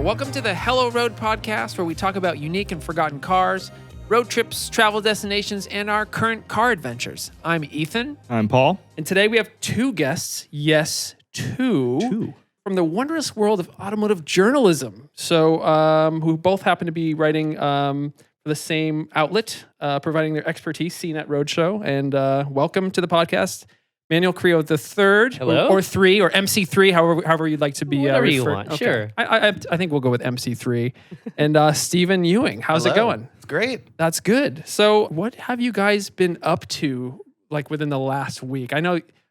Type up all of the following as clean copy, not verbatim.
Welcome to the Hello Road podcast, where we talk about unique and forgotten cars, road trips, travel destinations, and our current car adventures. I'm Ethan. I'm Paul. And today we have two guests. Yes, two. From the wondrous world of automotive journalism. So, who both happen to be writing for the same outlet, providing their expertise, CNET Roadshow. And welcome to the podcast, Manuel Carrillo III, Hello? or 3, or MC3, however you'd like to be Whatever referred. you want, Okay. sure. I think we'll go with MC3. And Stephen Ewing, how's it going? It's great. That's good. So what have you guys been up to, like, within the last week?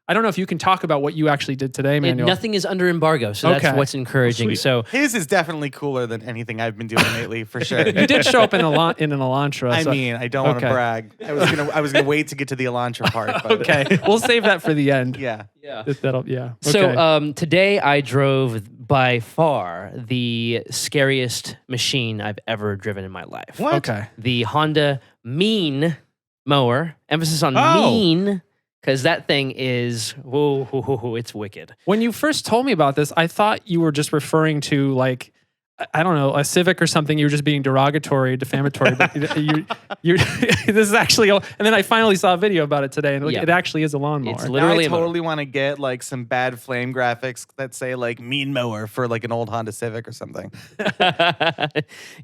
I don't know if you can talk about what you actually did today, Manuel. Nothing is under embargo, so that's what's encouraging. So His is definitely cooler than anything I've been doing lately, for sure. You did show up in an Elantra. I so- mean, I don't want to brag. I was gonna wait to get to the Elantra part. But Okay, we'll save that for the end. yeah. That'll. Okay. So today I drove by far the scariest machine I've ever driven in my life. What? Okay. The Honda Mean Mower. Emphasis on Oh. mean, because that thing is, it's wicked. When you first told me about this, I thought you were just referring to, like, I don't know, a Civic or something. You were just being derogatory, defamatory. But you this is actually. And then I finally saw a video about it today, and Yeah. it actually is a lawnmower. It's Now literally I a mower. totally want to get like some bad flame graphics that say like Mean Mower for like an old Honda Civic or something.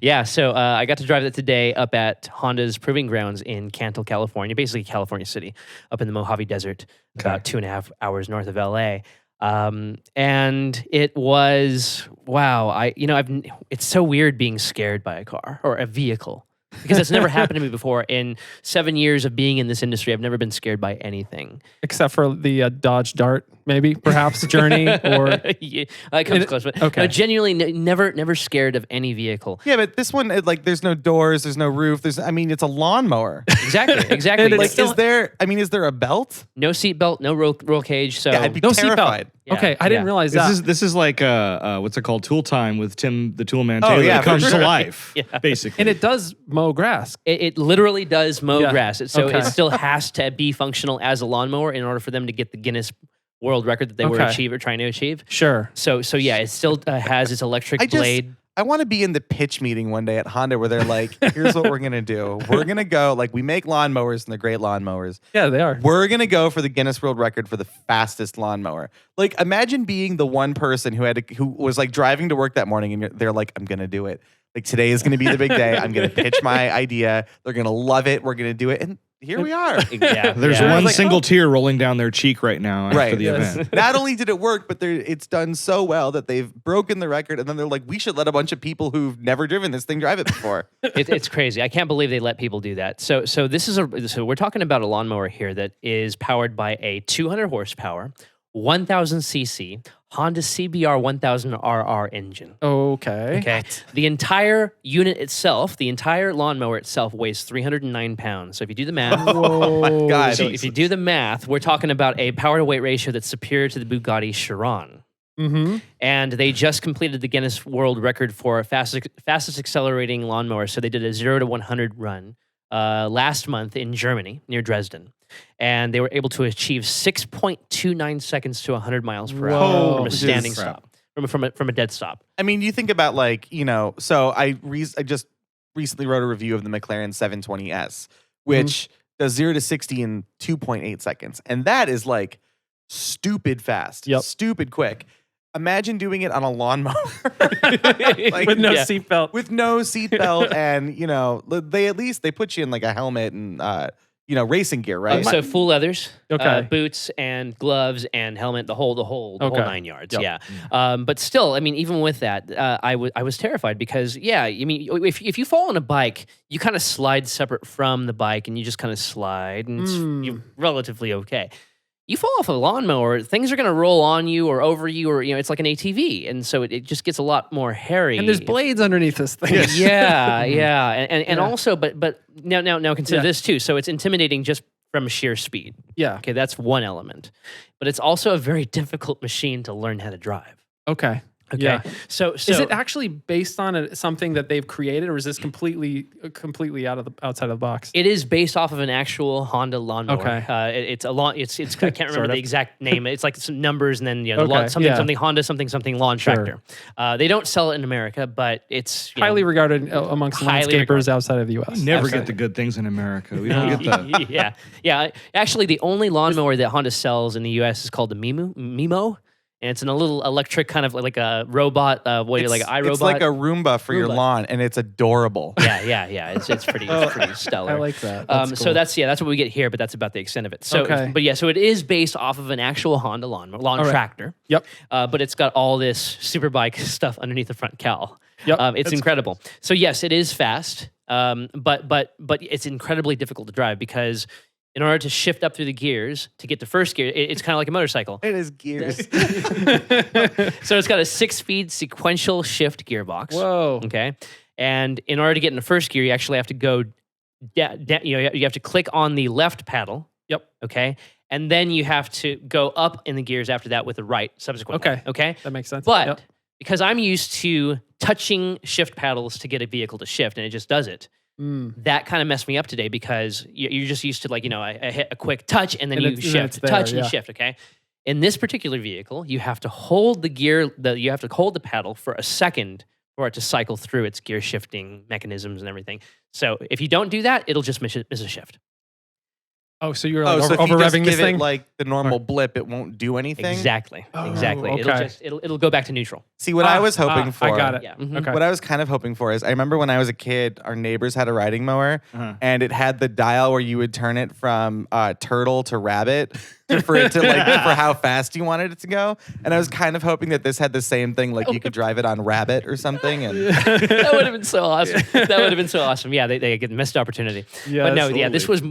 Yeah, so I got to drive that today up at Honda's Proving Grounds in Cantil, California, basically California City, up in the Mojave Desert, about 2.5 hours north of LA. And it was, wow, it's so weird being scared by a car or a vehicle, because that's never happened to me before. In 7 years of being in this industry, I've never been scared by anything. Except for the Dodge Dart, maybe, perhaps, Journey, or... Yeah, that comes close, but okay. no, genuinely never scared of any vehicle. Yeah, but this one, there's no doors, there's no roof. It's a lawnmower. Exactly. And Like, still- is there a belt? No seatbelt, no roll cage. So Yeah, I'd be No seatbelt. terrified. Yeah, Okay, I didn't yeah. realize that. This is like what's it called? Tool Time with Tim the Toolman Oh, Taylor. yeah, It comes for to sure. life, basically. And it does mow grass. It literally does mow Yeah. grass. So Okay. it still has to be functional as a lawnmower in order for them to get the Guinness World Record that they were trying to achieve. Sure. So yeah, it still has its electric blade. I want to be in the pitch meeting one day at Honda where they're like, here's what we're going to do. We're going to go, like, we make lawnmowers and they're great lawnmowers. Yeah, they are. We're going to go for the Guinness World Record for the fastest lawnmower. Like, imagine being the one person who was like driving to work that morning and they're like, I'm going to do it. Like, today is going to be the big day. I'm going to pitch my idea. They're going to love it. We're going to do it. And here we are. Yeah, There's yeah. one like, single tear rolling down their cheek right now after Right. the Yes. event. Not only did it work, but it's done so well that they've broken the record. And then they're like, we should let a bunch of people who've never driven this thing drive it before. It's crazy. I can't believe they let people do that. So we're talking about a lawnmower here that is powered by a 200 horsepower, 1,000 cc Honda CBR 1000 RR engine. Okay. Okay. The entire unit itself, the entire lawnmower itself weighs 309 pounds. So if you do the math, Oh my God. so if you do the math, we're talking about a power to weight ratio that's superior to the Bugatti Chiron. Mm-hmm. And they just completed the Guinness World Record for fastest accelerating lawnmower. So they did a 0 to 100 run last month in Germany near Dresden. And they were able to achieve 6.29 seconds to 100 miles per hour Whoa. from a standing Crap. stop, from a dead stop. I mean, you think about so I just recently wrote a review of the McLaren 720S, which does 0 to 60 in 2.8 seconds. And that is like stupid fast, stupid quick. Imagine doing it on a lawnmower. Like, With no Yeah. seatbelt. with no seatbelt and, they put you in like a helmet and, racing gear, right? So full leathers, Okay. boots and gloves and helmet, the whole Okay. 9 yards. Yep. Yeah. But still, I mean, even with that, I was terrified because, yeah, I mean, if you fall on a bike, you kind of slide separate from the bike and you just kind of slide and you're relatively okay. You fall off a lawnmower, things are going to roll on you or over you, or it's like an ATV, and so it just gets a lot more hairy. And there's blades underneath this thing. Yeah, yeah, and Yeah. also, but now consider Yeah. this too. So it's intimidating just from sheer speed. Yeah. Okay, that's one element, but it's also a very difficult machine to learn how to drive. Okay. Okay. Yeah. So Is it actually based on something that they've created, or is this completely outside of the box? It is based off of an actual Honda lawnmower. Okay. It's a lawn. It's I can't remember Sort the of. exact name. It's like some numbers and then the Okay, lawn, something yeah. something Honda something lawn Sure. tractor. They don't sell it in America, but it's Highly regarded amongst highly landscapers regarded. outside of the U.S. Never Okay. get the good things in America. We don't get the. yeah. Actually, the only lawnmower that Honda sells in the U.S. is called the Mimo. And it's in a little electric kind of like a robot, like an iRobot. It's like a Roomba for your Roomba. lawn, and it's adorable. Yeah. It's pretty stellar. I like that. So cool. that's what we get here, but that's about the extent of it. So, Okay. but yeah, so it is based off of an actual Honda lawn right. tractor. Yep. But it's got all this superbike stuff underneath the front cowl. Yep. It's incredible. So yes, it is fast. But it's incredibly difficult to drive because in order to shift up through the gears to get to first gear, it's kind of like a motorcycle. It is gears. So it's got a 6-speed sequential shift gearbox. Whoa. Okay. And in order to get into first gear, you actually have to go you have to click on the left paddle. Yep. Okay. And then you have to go up in the gears after that with the right subsequently. Okay. Okay. That makes sense. But Yep. because I'm used to touching shift paddles to get a vehicle to shift and it just does it, that kind of messed me up today because you're just used to like, I hit a quick touch and then And you it's shift, there, touch and yeah. you shift. Okay. In this particular vehicle, you have to hold you have to hold the paddle for a second for it to cycle through its gear shifting mechanisms and everything. So if you don't do that, it'll just miss a shift. Oh, so you're like so if over you just revving this give thing? it like the normal blip, it won't do anything? Exactly. Oh, Exactly. okay. It'll go back to neutral. See, what I was hoping for. I got it. Yeah. Okay. What I was kind of hoping for is I remember when I was a kid, our neighbors had a riding mower and it had the dial where you would turn it from turtle to rabbit for it to like for how fast you wanted it to go. And I was kind of hoping that this had the same thing, like you could drive it on rabbit or something. And That would have been so awesome. That would have been so awesome. Yeah, they get missed opportunity. Yeah, but no, absolutely. this was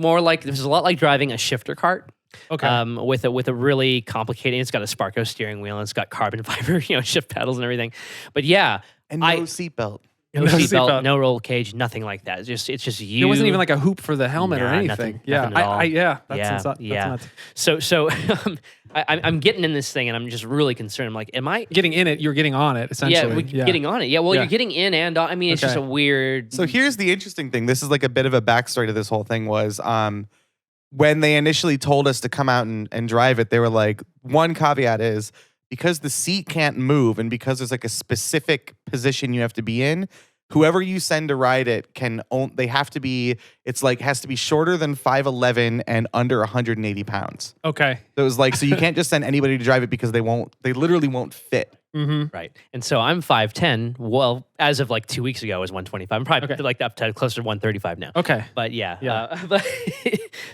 a lot like driving a shifter cart. Okay. With a really complicated. It's got a Sparco steering wheel and it's got carbon fiber, shift paddles and everything. But yeah, no seatbelt. no No seatbelt, seatbelt. no roll cage, nothing like that. It's just you. There wasn't even like a hoop for the helmet or Nah, anything. nothing Yeah. at all. That's nuts. So I'm getting in this thing and I'm just really concerned. I'm like, am I? Getting in it, you're getting on it, essentially. Getting on it. Yeah, well, Yeah. you're getting in and on. I mean, it's just a Okay. weird. So here's the interesting thing. This is like a bit of a backstory to this whole thing was when they initially told us to come out and drive it, they were like, one caveat is because the seat can't move and because there's like a specific position you have to be in, whoever you send to ride it has to be shorter than 5'11" and under 180 pounds. Okay. So it was like, so you can't just send anybody to drive it because they literally won't fit. Mm-hmm. Right. And so I'm 5'10". Well, as of like 2 weeks ago, I was 125. I'm probably like up to closer to 135 now. Okay. But yeah. Yeah.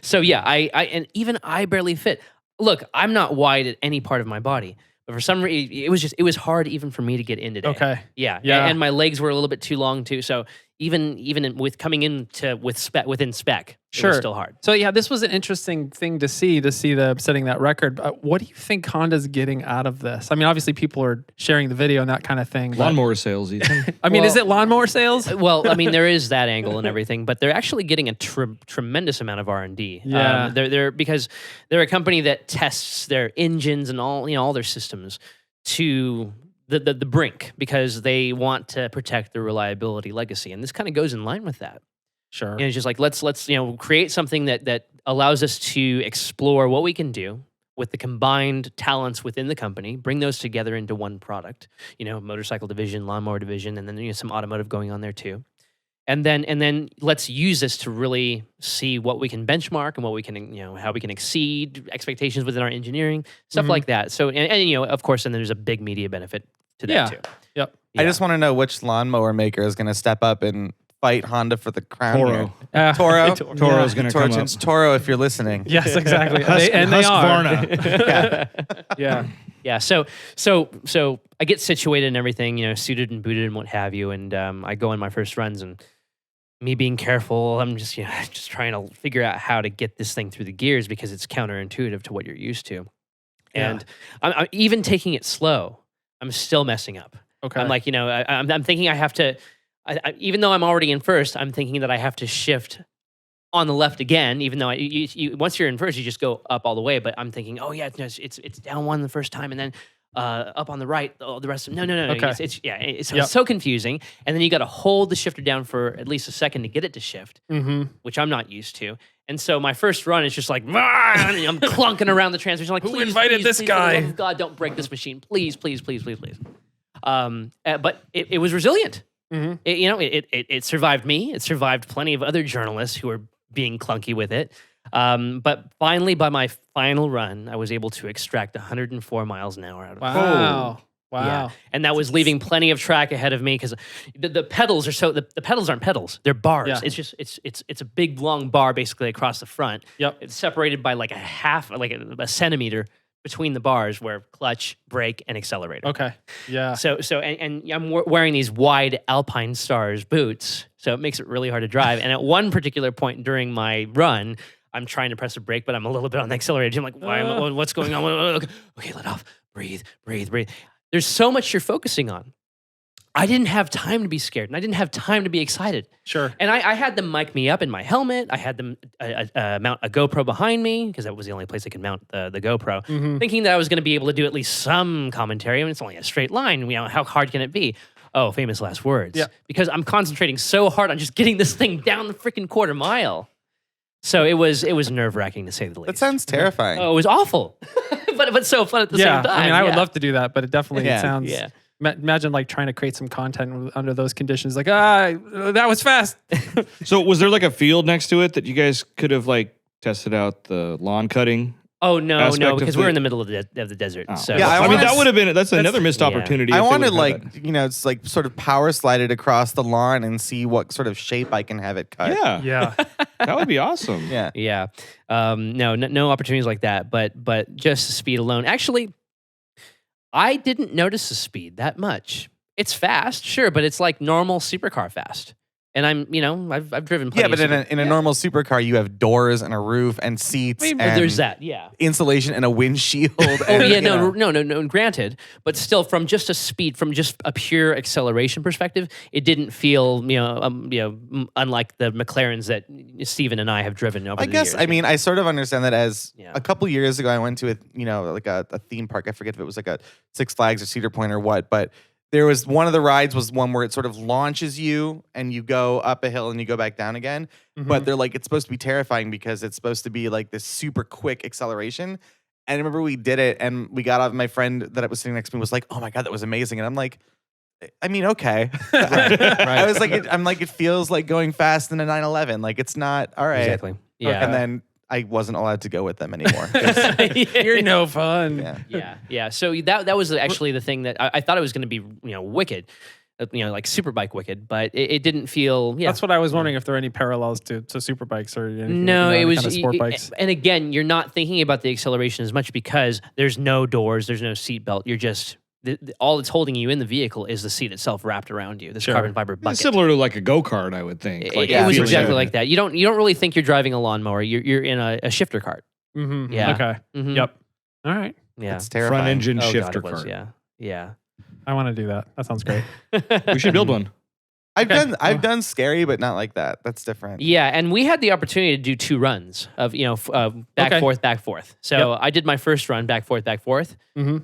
So yeah, and even I barely fit. Look, I'm not wide at any part of my body. But for some reason, it was hard even for me to get in today. Okay. Yeah. Yeah. And my legs were a little bit too long too. So even with coming in within spec, it Sure. was still hard. So yeah, this was an interesting thing to see them setting that record. What do you think Honda's getting out of this? I mean, obviously people are sharing the video and that kind of thing. but- Lawnmower sales, Ethan. I mean, Well- is it lawnmower sales? Well, I mean, there is that angle and everything, but they're actually getting a tremendous amount of R&D. Yeah. Because they're a company that tests their engines and all their systems to the brink because they want to protect their reliability legacy, and this kind of goes in line with that. Sure. And it's just like let's create something that allows us to explore what we can do with the combined talents within the company, bring those together into one product. Motorcycle division, lawnmower division, and then some automotive going on there too. And then let's use this to really see what we can benchmark and what we can, how we can exceed expectations within our engineering, stuff Mhm. like that. So, and of course, then there's a big media benefit to that Yeah. too. Yep. Yeah. I just want to know which lawnmower maker is going to step up and fight Honda for the crown. Toro. here. Toro. Toro's going to come up. Toro, if you're listening. Yes, exactly. Husk- they are. Husqvarna. Yeah. Yeah. So I get situated and everything, suited and booted and what have you, and I go on my first runs and. Me being careful, I'm just just trying to figure out how to get this thing through the gears because it's counterintuitive to what you're used to. Yeah. And I'm even taking it slow, I'm still messing up. Okay. I'm like, I'm thinking I have to, even though I'm already in first, I'm thinking that I have to shift on the left again, even though once you're in first, you just go up all the way. But I'm thinking, oh yeah, it's down one the first time, and then up on the right. Oh, the rest of no. Okay. It's so confusing. And then you got to hold the shifter down for at least a second to get it to shift, which I'm not used to. And so my first run is just like, and I'm clunking around the transmission. Like, Who please, invited this please, guy? For the love of God, don't break this machine, please. But it was resilient. It survived me. It survived plenty of other journalists who were being clunky with it. But finally, by my final run, I was able to extract 104 miles an hour out of it. Wow. Yeah. And that was leaving plenty of track ahead of me because the pedals are the pedals aren't pedals, they're bars. Yeah. It's just it's a big long bar basically across the front. Yep. It's separated by like a centimeter between the bars where clutch, brake, and accelerator. Okay. Yeah. So and I'm wearing these wide Alpine Stars boots, so it makes it really hard to drive. And at one particular point during my run, I'm trying to press a brake, but I'm a little bit on the accelerator. I'm like, what's going on? Okay, let off. Breathe. There's so much you're focusing on. I didn't have time to be scared, and I didn't have time to be excited. Sure. And I had them mic me up in my helmet. I had them mount a GoPro behind me because that was the only place I could mount the GoPro, thinking that I was going to be able to do at least some commentary. I mean, it's only a straight line. You know, how hard can it be? Oh, famous last words. Yeah. Because I'm concentrating so hard on just getting this thing down the freaking quarter mile. So it was nerve-wracking to say the least. That sounds terrifying. Oh, it was awful, but so fun at the same time. I mean, I would love to do that, but it definitely sounds. Yeah. Imagine like trying to create some content under those conditions. Like, that was fast. So was there like a field next to it that you guys could have like tested out the lawn cutting? Oh no, aspect of because the- we're in the middle of the desert. Oh. So Yeah, I mean, wanna that would have been, that's another missed yeah. opportunity. I if they want to would've had that. it's like sort of power slide it across the lawn and see what sort of shape I can have it cut. Yeah. Yeah. That would be awesome. Yeah. Yeah. No opportunities like that, but just the speed alone. Actually, I didn't notice the speed that much. It's fast, sure, but it's like normal supercar fast. And I've driven plenty Yeah, but of in a normal supercar, you have doors and a roof and seats and there's that, yeah. insulation and a windshield. Oh and, yeah, you know. no. Granted, but still, from just a pure acceleration perspective, it didn't feel unlike the McLarens that Steven and I have driven over I the guess, years. I mean, I sort of understand that as Yeah. a couple years ago, I went to a theme park. I forget if it was like a Six Flags or Cedar Point or what, but there was one of the rides was one where it sort of launches you and you go up a hill and you go back down again. But they're like, it's supposed to be terrifying because it's supposed to be like this super quick acceleration. And I remember we did it and we got off. My friend that was sitting next to me was like, oh my God, that was amazing. And I'm like, I mean, okay. I was like, it feels like going fast in a 911. Like it's not, all right. Exactly. Yeah. And then I wasn't allowed to go with them anymore. You're no fun. Yeah. So that was actually the thing that I thought it was going to be, wicked, like Superbike wicked, but it didn't feel. Yeah. That's what I was wondering if there are any parallels to superbikes or anything, No, it was kind of sport bikes. And again, you're not thinking about the acceleration as much because there's no doors, there's no seat belt. You're just all that's holding you in the vehicle is the seat itself wrapped around you. This carbon fiber bucket. It's similar to like a go-kart, I would think. Like It was feeling exactly that. like that. You don't really think you're driving a lawnmower. You're in a shifter cart. Mm-hmm. Yeah. Okay. Mhm. Yep. All right. Yeah. It's terrifying. Front engine Oh, God, shifter it was, cart. Yeah. I want to do that. That sounds great. We should build one. I've done scary, but not like that. That's different. Yeah, and we had the opportunity to do 2 runs of back forth. So I did my first run back forth. Mm-hmm.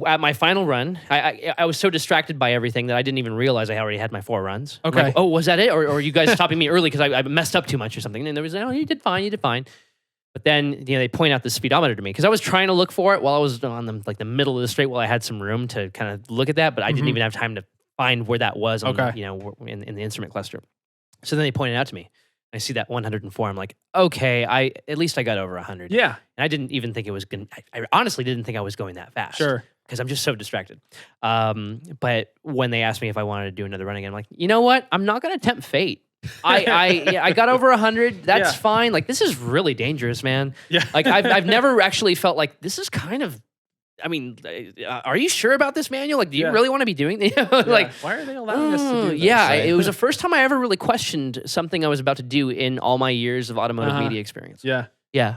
At my final run, I was so distracted by everything that I didn't even realize I already had my 4 runs. I'm Okay. like, oh, was that it? Or you guys stopping me early because I messed up too much or something? And there was, you did fine. But then they point out the speedometer to me because I was trying to look for it while I was on the middle of the straight while I had some room to kind of look at that, but I didn't even have time to find where that was on in the instrument cluster. So then they pointed it out to me. I see that 104. I'm like, okay, at least I got over 100. Yeah. And I didn't even think it was going to, I honestly didn't think I was going that fast. Sure. Because I'm just so distracted. But when they asked me if I wanted to do another run again, I'm like, you know what? I'm not going to tempt fate. I got over 100. That's fine. Like, this is really dangerous, man. Yeah. Like, I've never actually felt like this is kind of, I mean, are you sure about this, Manuel? Like, do you really want to be doing this? Like, why are they allowing us to do this? yeah, it was the first time I ever really questioned something I was about to do in all my years of automotive media experience. Yeah. Yeah.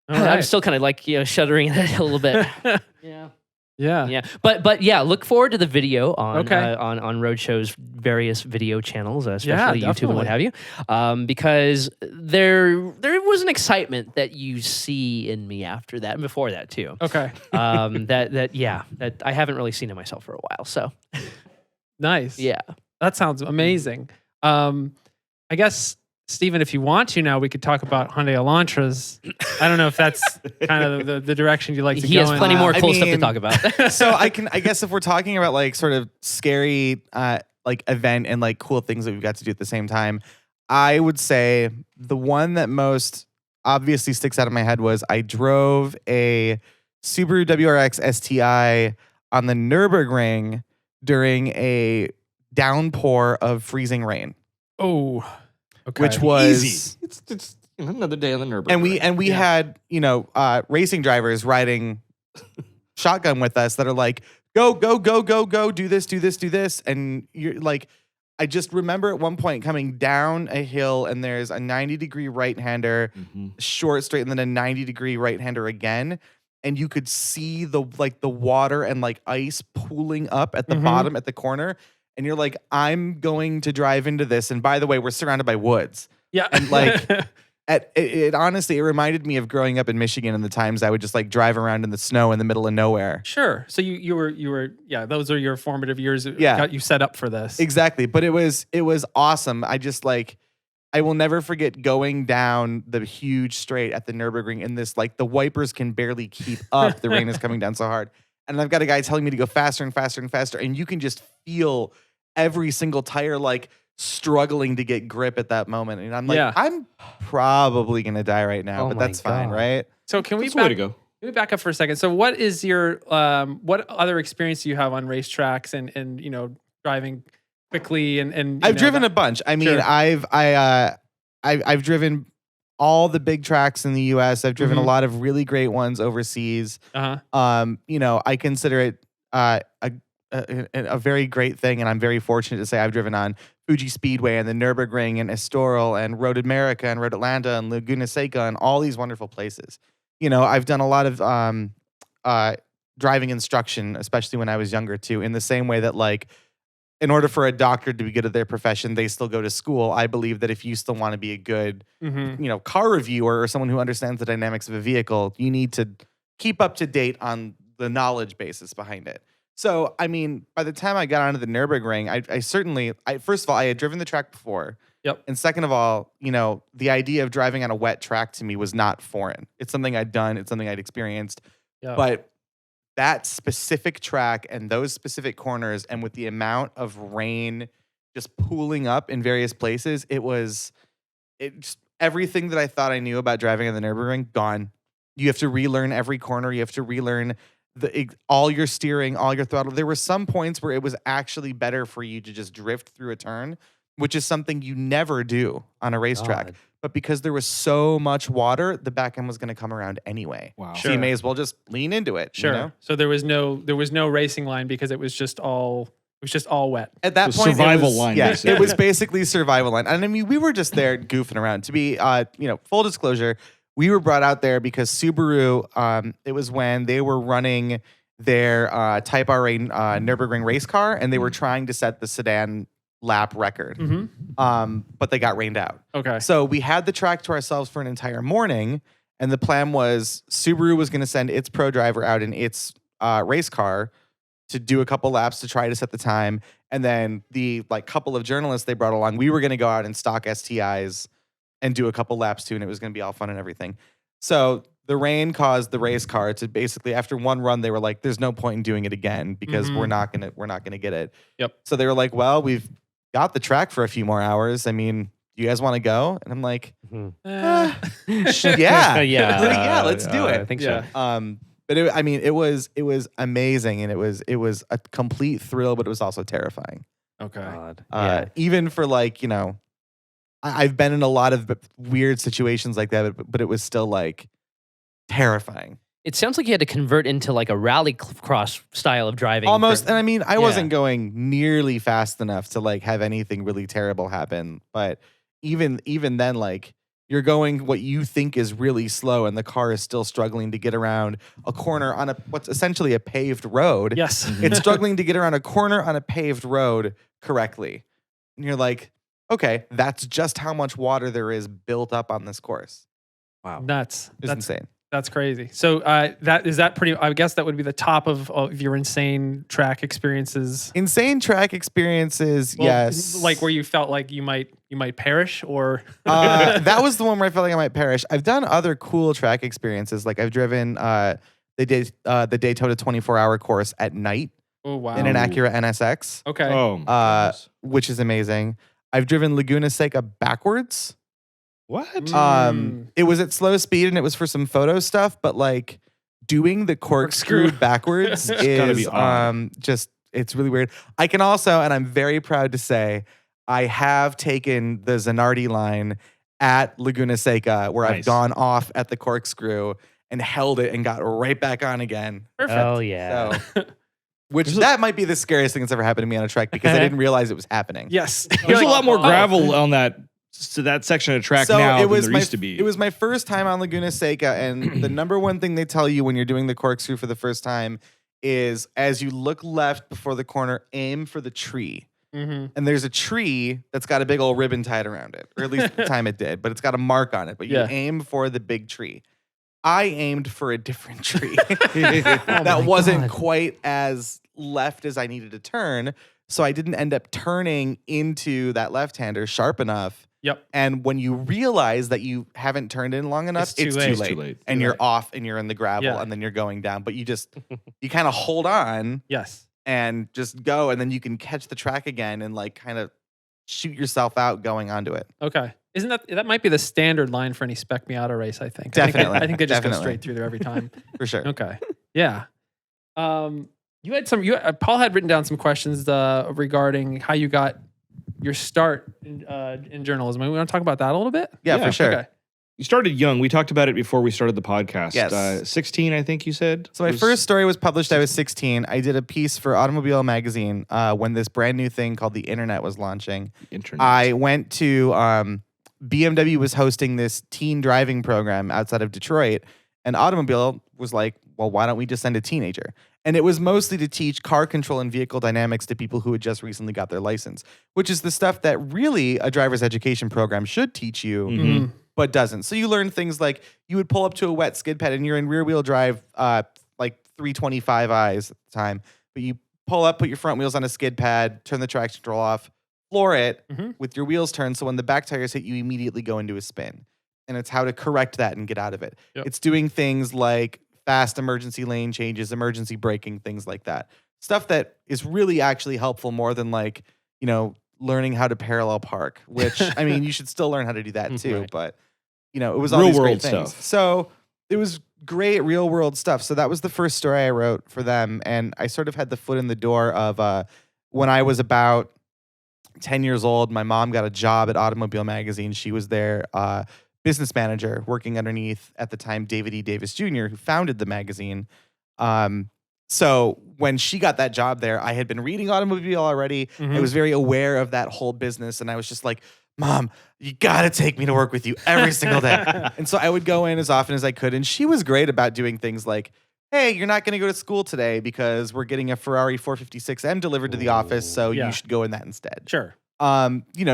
All I'm right. still kind of like, shuddering a little bit. Yeah. Yeah. Yeah, but yeah, look forward to the video on Okay. on Roadshow's various video channels, Yeah, especially YouTube and what have you, because there was an excitement that you see in me after that and before that too. Okay. That I haven't really seen in myself for a while. So Nice. yeah, That sounds amazing. I guess, Stephen, if you want to now, we could talk about Hyundai Elantras. I don't know if that's kind of the direction you like to he go has in. plenty more I cool stuff to mean, talk about. So I guess if we're talking about like sort of scary like event and like cool things that we've got to do at the same time, I would say the one that most obviously sticks out of my head was I drove a Subaru WRX STI on the Nurburgring during a downpour of freezing rain, Oh, okay. which was Easy. It's another day on the Nurburgring. and we had racing drivers riding shotgun with us that are like go do this, and you're like, I just remember at one point coming down a hill and there's a 90-degree right-hander, short straight, and then a 90-degree right-hander again, and you could see the water and like ice pooling up at the bottom at the corner, and you're like, I'm going to drive into this, and by the way, we're surrounded by woods. Yeah. And like it honestly, it reminded me of growing up in Michigan and the times I would just like drive around in the snow in the middle of nowhere. Sure. So you were those are your formative years that Yeah. got you set up for this. Exactly. But it was awesome. I just like, I will never forget going down the huge straight at the Nurburgring in this, like the wipers can barely keep up. The rain is coming down so hard. And I've got a guy telling me to go faster and faster and faster. And you can just feel every single tire like struggling to get grip at that moment. And I'm like, Yeah. I'm probably going to die right now, Oh but my that's fine, God. right? So can we That's the way to back, go. can we back up for a second? So what is your what other experience do you have on racetracks and driving quickly and I've driven a bunch. I mean, Sure. I've driven all the big tracks in the US. I've driven a Mhm. lot of really great ones overseas. uh-huh. I consider it a very great thing, and I'm very fortunate to say I've driven on Fuji Speedway and the Nurburgring and Estoril and Road America and Road Atlanta and Laguna Seca and all these wonderful places. I've done a lot of driving instruction, especially when I was younger too, in the same way that like, in order for a doctor to be good at their profession, they still go to school. I believe that if you still want to be a good, Mm-hmm. car reviewer or someone who understands the dynamics of a vehicle, you need to keep up to date on the knowledge basis behind it. So, I mean, by the time I got onto the Nurburgring, I first of all, I had driven the track before. Yep. And second of all, the idea of driving on a wet track to me was not foreign. It's something I'd done. It's something I'd experienced. Yeah. But that specific track and those specific corners, and with the amount of rain just pooling up in various places, it's everything that I thought I knew about driving on the Nurburgring gone. You have to relearn every corner. You have to relearn all your steering, all your throttle. There were some points where it was actually better for you to just drift through a turn, which is something you never do on a racetrack. God. But because there was so much water, the back end was going to come around anyway. Wow. So you may as well just lean into it. Sure. You know? So there was no racing line because it was just all wet. At that The point, survival it was, line, Yeah, basically. it was basically survival line. And I mean, we were just there goofing around. To be, full disclosure, we were brought out there because Subaru. It was when they were running their Type RA Nurburgring race car, and they were trying to set the sedan lap record. Mm-hmm. But they got rained out. Okay. So we had the track to ourselves for an entire morning, and the plan was Subaru was going to send its pro driver out in its race car to do a couple laps to try to set the time, and then the couple of journalists they brought along, we were going to go out in stock STIs and do a couple laps too, and it was going to be all fun and everything. So the rain caused the race car to basically, after one run, they were like, "There's no point in doing it again because Mhm. we're not gonna get it." Yep. So they were like, "Well, we've got the track for a few more hours. I mean, you guys want to go?" And I'm like, Eh. "Yeah, Yeah. let's do it." I think Yeah. so. But it was amazing, and it was a complete thrill, but it was also terrifying. Okay. God. Even for I've been in a lot of weird situations like that, but it was still terrifying. It sounds like you had to convert into like a rally cross style of driving. Almost, for- and I mean, I Yeah. wasn't going nearly fast enough to have anything really terrible happen. But even then, You're going what you think is really slow, and the car is still struggling to get around a corner on what's essentially a paved road. Yes. It's struggling to get around a corner on a paved road correctly. And you're like, okay, that's just how much water there is built up on this course. Wow. Nuts. It's insane. That's crazy. So that pretty. I guess that would be the top of your insane track experiences. Insane track experiences, Well, yes. like where you felt like you might perish, or that was the one where I felt like I might perish. I've done other cool track experiences. Like I've driven the Daytona 24-hour course at night oh wow, in an Acura NSX, Okay. Oh, my goodness. which is amazing. I've driven Laguna Seca backwards. What? It was at slow speed and it was for some photo stuff, but like doing the corkscrew backwards gotta be is odd. just it's really weird. I can also, and I'm very proud to say, I have taken the Zanardi line at Laguna Seca where I've Nice. gone off at the corkscrew and held it and got right back on again. Perfect. Oh yeah. So, which that might be the scariest thing that's ever happened to me on a trek because I didn't realize it was happening. Yes. There's a lot more oh. gravel on that section of track now than there used to be. It was my first time on Laguna Seca, and the number one thing they tell you when you're doing the corkscrew for the first time is as you look left before the corner, aim for the tree. Mm-hmm. And there's a tree that's got a big old ribbon tied around it, or at least at the time it did, but it's got a mark on it. But you Yeah. aim for the big tree. I aimed for a different tree my that wasn't God. quite as left as I needed to turn. So I didn't end up turning into that left-hander sharp enough. Yep. And when you realize that you haven't turned in long enough, It's too late. It's too late. And Too you're late. off and you're in the gravel Yeah. and then you're going down. But you kind of hold on Yes. and just go, and then you can catch the track again and like kind of shoot yourself out going onto it. Okay. Isn't that might be the standard line for any Spec Miata race? I think. Definitely. I think they just go Definitely. straight through there every time. For sure. Okay. Yeah. You had Paul had written down some questions regarding how you got your start in journalism. We want to talk about that a little bit. Yeah, Yeah. for sure. Okay. You started young. We talked about it before we started the podcast. Yes. 16, I think you said. So my first story was published. I was 16. I did a piece for Automobile magazine when this brand new thing called the internet was launching. internet. I went to BMW was hosting this teen driving program outside of Detroit, and Automobile was like, well, why don't we just send a teenager? And it was mostly to teach car control and vehicle dynamics to people who had just recently got their license, which is the stuff that really a driver's education program should teach you, Mhm. but doesn't. So you learn things like you would pull up to a wet skid pad and you're in rear wheel drive, like 325 I's at the time, but you pull up, put your front wheels on a skid pad, turn the traction control off, floor it Mhm. with your wheels turned. So when the back tires hit, you immediately go into a spin. And it's how to correct that and get out of it. Yep. It's doing things like fast emergency lane changes, emergency braking, things like that. Stuff that is really actually helpful more than like, learning how to parallel park, which I mean, you should still learn how to do that too. Right. But, it was all Real these great world things. stuff. So it was great real world stuff. So that was the first story I wrote for them. And I sort of had the foot in the door of when I was about 10 years old, my mom got a job at Automobile magazine. She was their business manager working underneath, at the time, David E. Davis Jr., who founded the magazine. So when she got that job there, I had been reading Automobile already. Mhm. I was very aware of that whole business. And I was just like, Mom, you got to take me to work with you every single day. And so I would go in as often as I could. And she was great about doing things like, hey, you're not going to go to school today because we're getting a Ferrari 456M delivered to the office. So Yeah. you should go in that instead. Sure.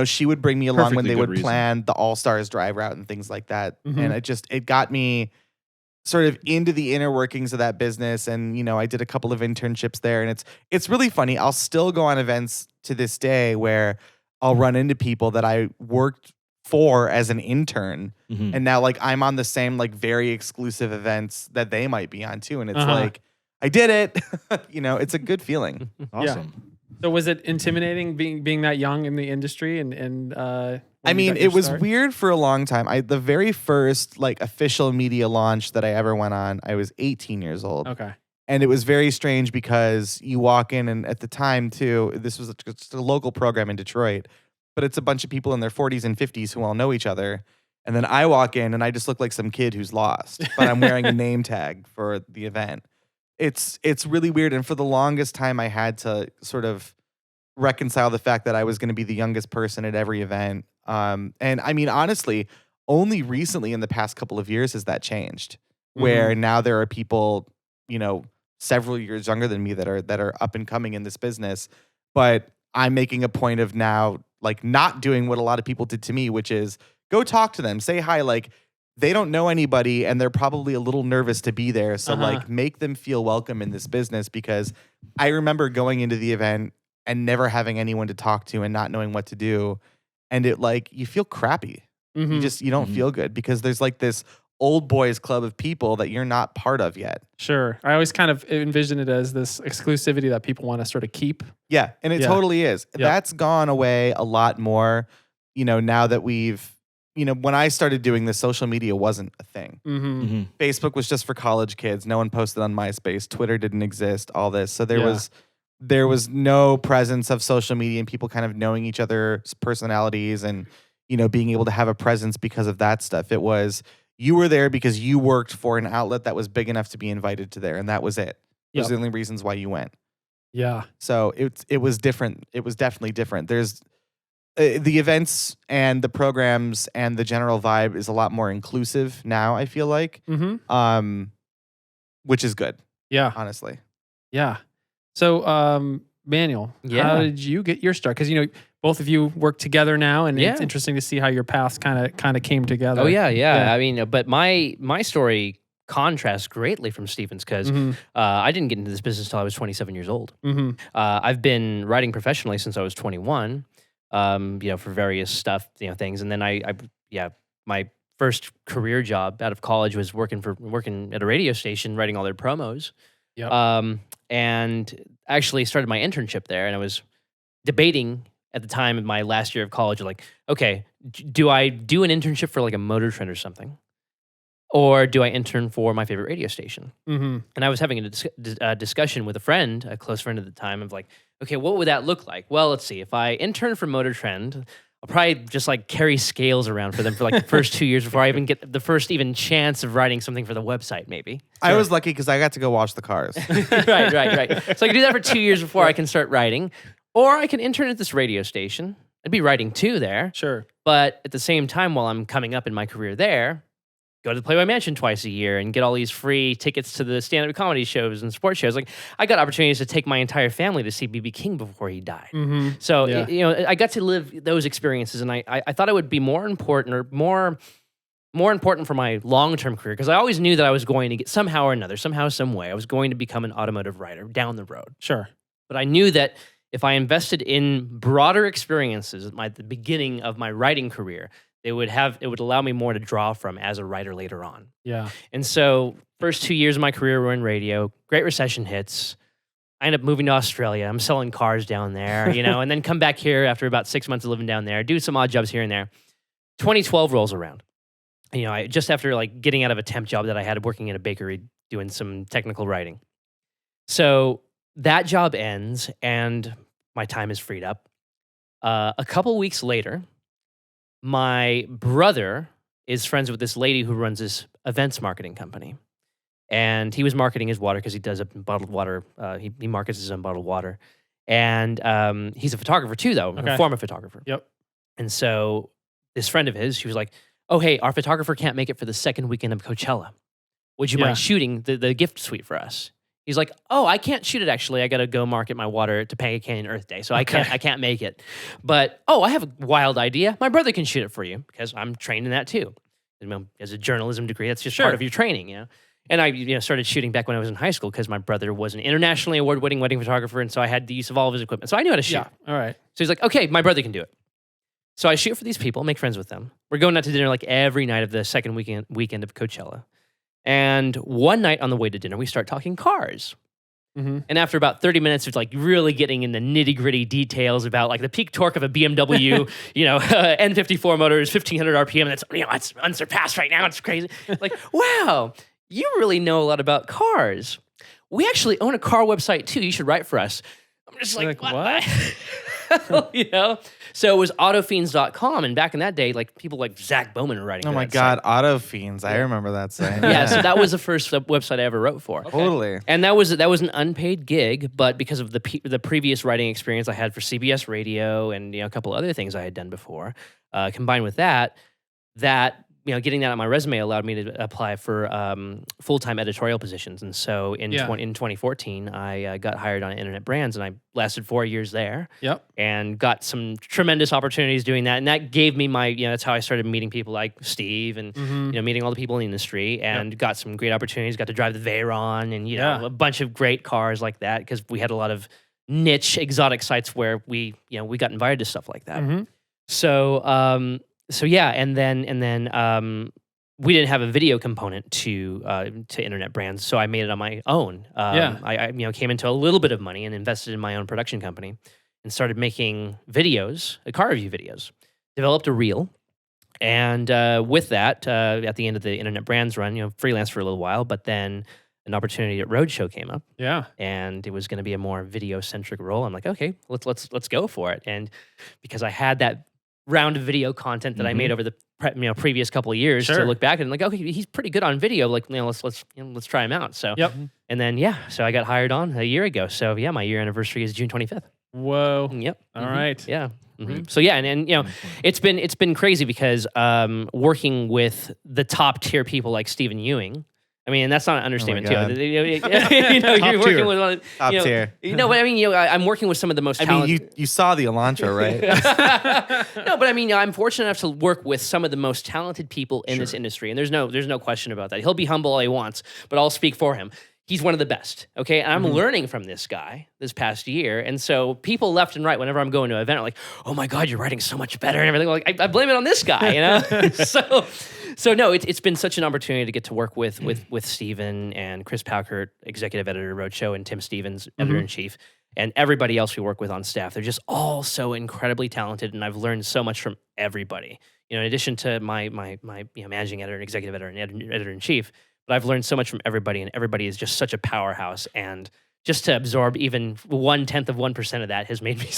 She would bring me along when Perfectly they good would reason. plan the All-Stars drive route and things like that. Mhm. And it got me sort of into the inner workings of that business. And, I did a couple of internships there. And it's really funny. I'll still go on events to this day where I'll run into people that I worked for as an intern. Mhm. And now like I'm on the same like very exclusive events that they might be on too. And it's Uh-huh. like, I did it. It's a good feeling. Awesome. So was it intimidating being that young in the industry and I mean, it was weird for a long time. The very first like official media launch that I ever went on, I was 18 years old. Okay. And it was very strange because you walk in, and at the time too, this was just a local program in Detroit, but it's a bunch of people in their 40s and 50s who all know each other. And then I walk in and I just look like some kid who's lost, but I'm wearing a name tag for the event. It's really weird. And for the longest time, I had to sort of reconcile the fact that I was going to be the youngest person at every event. And I mean, honestly, only recently in the past couple of years has that changed, where now there are people, several years younger than me that are up and coming in this business. But I'm making a point of now like not doing what a lot of people did to me, which is go talk to them, say hi. Like they don't know anybody and they're probably a little nervous to be there. So like make them feel welcome in this business, because I remember going into the event and never having anyone to talk to and not knowing what to do. And it like, you feel crappy. You don't feel good because there's like this old boys club of people that you're not part of yet. Sure. I always kind of envision it as this exclusivity that people want to sort of keep. Yeah. And it totally is. Yep. That's gone away a lot more, now that we've, when I started doing this, social media wasn't a thing. Facebook was just for college kids. No one posted on MySpace. Twitter didn't exist, all this. So there was no presence of social media and people kind of knowing each other's personalities and, being able to have a presence because of that stuff. It was, you were there because you worked for an outlet that was big enough to be invited to there. And that was it. Those are the only reasons why you went. Yeah. So it was different. It was definitely different. There's the events and the programs and the general vibe is a lot more inclusive now, I feel like, which is good. Yeah. Honestly. Yeah. So, Manuel, how did you get your start? Because, both of you work together now, and it's interesting to see how your paths kind of came together. Oh, yeah. I mean, but my story contrasts greatly from Stephen's because I didn't get into this business until I was 27 years old. I've been writing professionally since I was 21, for various stuff, things. And then my first career job out of college was working at a radio station, writing all their promos. And actually started my internship there, and I was debating at the time in my last year of college, like, okay, do I do an internship for like a Motor Trend or something? Or do I intern for my favorite radio station? And I was having a discussion with a friend, a close friend at the time, of like, okay, what would that look like? Well, let's see. If I intern for Motor Trend, I'll probably just like carry scales around for them for like the first 2 years before I even get the first even chance of writing something for the website, maybe. I was lucky because I got to go wash the cars. Right. So I can do that for 2 years before I can start writing. Or I can intern at this radio station. I'd be writing too there. Sure. But at the same time, while I'm coming up in my career there, go to the Playboy Mansion twice a year and get all these free tickets to the stand-up comedy shows and sports shows. Like, I got opportunities to take my entire family to see B.B. King before he died. So, I got to live those experiences, and I thought it would be more important or more important for my long-term career, because I always knew that I was going to get somehow or another, somehow, some way, I was going to become an automotive writer down the road. Sure. But I knew that if I invested in broader experiences at the beginning of my writing career, it would allow me more to draw from as a writer later on. Yeah. And so first 2 years of my career were in radio. Great Recession hits. I ended up moving to Australia. I'm selling cars down there, and then come back here after about 6 months of living down there, do some odd jobs here and there. 2012 rolls around. I just after like getting out of a temp job that I had working in a bakery doing some technical writing. So that job ends and my time is freed up. A couple weeks later, my brother is friends with this lady who runs this events marketing company. And he was marketing his water because he does a bottled water. He markets his own bottled water. And he's a photographer too, though, a former photographer. Yep. And so this friend of his, she was like, oh, hey, our photographer can't make it for the second weekend of Coachella. Would you mind shooting the gift suite for us? He's like, oh, I can't shoot it, actually. I got to go market my water to Topanga Canyon Earth Day, so I can't make it. But, I have a wild idea. My brother can shoot it for you because I'm trained in that too. As a journalism degree, that's just part of your training, And I started shooting back when I was in high school because my brother was an internationally award-winning wedding photographer, and so I had the use of all of his equipment. So I knew how to shoot. Yeah, all right. So he's like, okay, my brother can do it. So I shoot for these people, make friends with them. We're going out to dinner like every night of the second weekend of Coachella. And one night on the way to dinner, we start talking cars. And after about 30 minutes of like really getting in the nitty-gritty details about like the peak torque of a BMW, N54 motor is 1500 RPM. That's it's unsurpassed right now. It's crazy. Like, wow, you really know a lot about cars. We actually own a car website too. You should write for us. I'm just like what? So it was autofiends.com, and back in that day, like people like Zach Bowman were writing. Oh my God, Auto Fiends! I remember that site. So that was the first website I ever wrote for. Totally. And that was an unpaid gig, but because of the previous writing experience I had for CBS Radio and a couple other things I had done before, combined with that getting that on my resume allowed me to apply for full-time editorial positions. And so in 2014, I got hired on Internet Brands, and I lasted 4 years there. Yep. And got some tremendous opportunities doing that. And that gave me that's how I started meeting people like Steve and, meeting all the people in the industry, and got some great opportunities. Got to drive the Veyron and, a bunch of great cars like that, because we had a lot of niche exotic sites where we got invited to stuff like that. So yeah, and then we didn't have a video component to Internet Brands, so I made it on my own. I came into a little bit of money and invested in my own production company and started making videos, car review videos. Developed a reel, and with that, at the end of the Internet Brands run, freelanced for a little while, but then an opportunity at Roadshow came up. Yeah. And it was going to be a more video-centric role. I'm like, okay, let's go for it. And because I had that round of video content that I made over the previous couple of years to look back and like, okay, he's pretty good on video. Like, let's try him out. So, and then so I got hired on a year ago. So yeah, my year anniversary is June 25th. Whoa. Yep. All right. Yeah. So yeah, and it's been crazy because working with the top tier people like Stephen Ewing. I mean, and that's not an understatement too. You're working with one of top tier. But I mean, I'm working with some of the most talented. I mean, you saw the Elantra, right? No, but I mean, I'm fortunate enough to work with some of the most talented people in this industry, and there's no question about that. He'll be humble all he wants, but I'll speak for him. He's one of the best, okay? And I'm learning from this guy this past year. And so people left and right, whenever I'm going to an event, are like, oh my God, you're writing so much better and everything. Like, I blame it on this guy, So no, it's been such an opportunity to get to work with Steven and Chris Paukert, executive editor of Roadshow, and Tim Stevens, editor-in-chief, and everybody else we work with on staff. They're just all so incredibly talented, and I've learned so much from everybody. In addition to my managing editor and executive editor and editor-in-chief, but I've learned so much from everybody, and everybody is just such a powerhouse. And just to absorb even 0.1% of that has made me,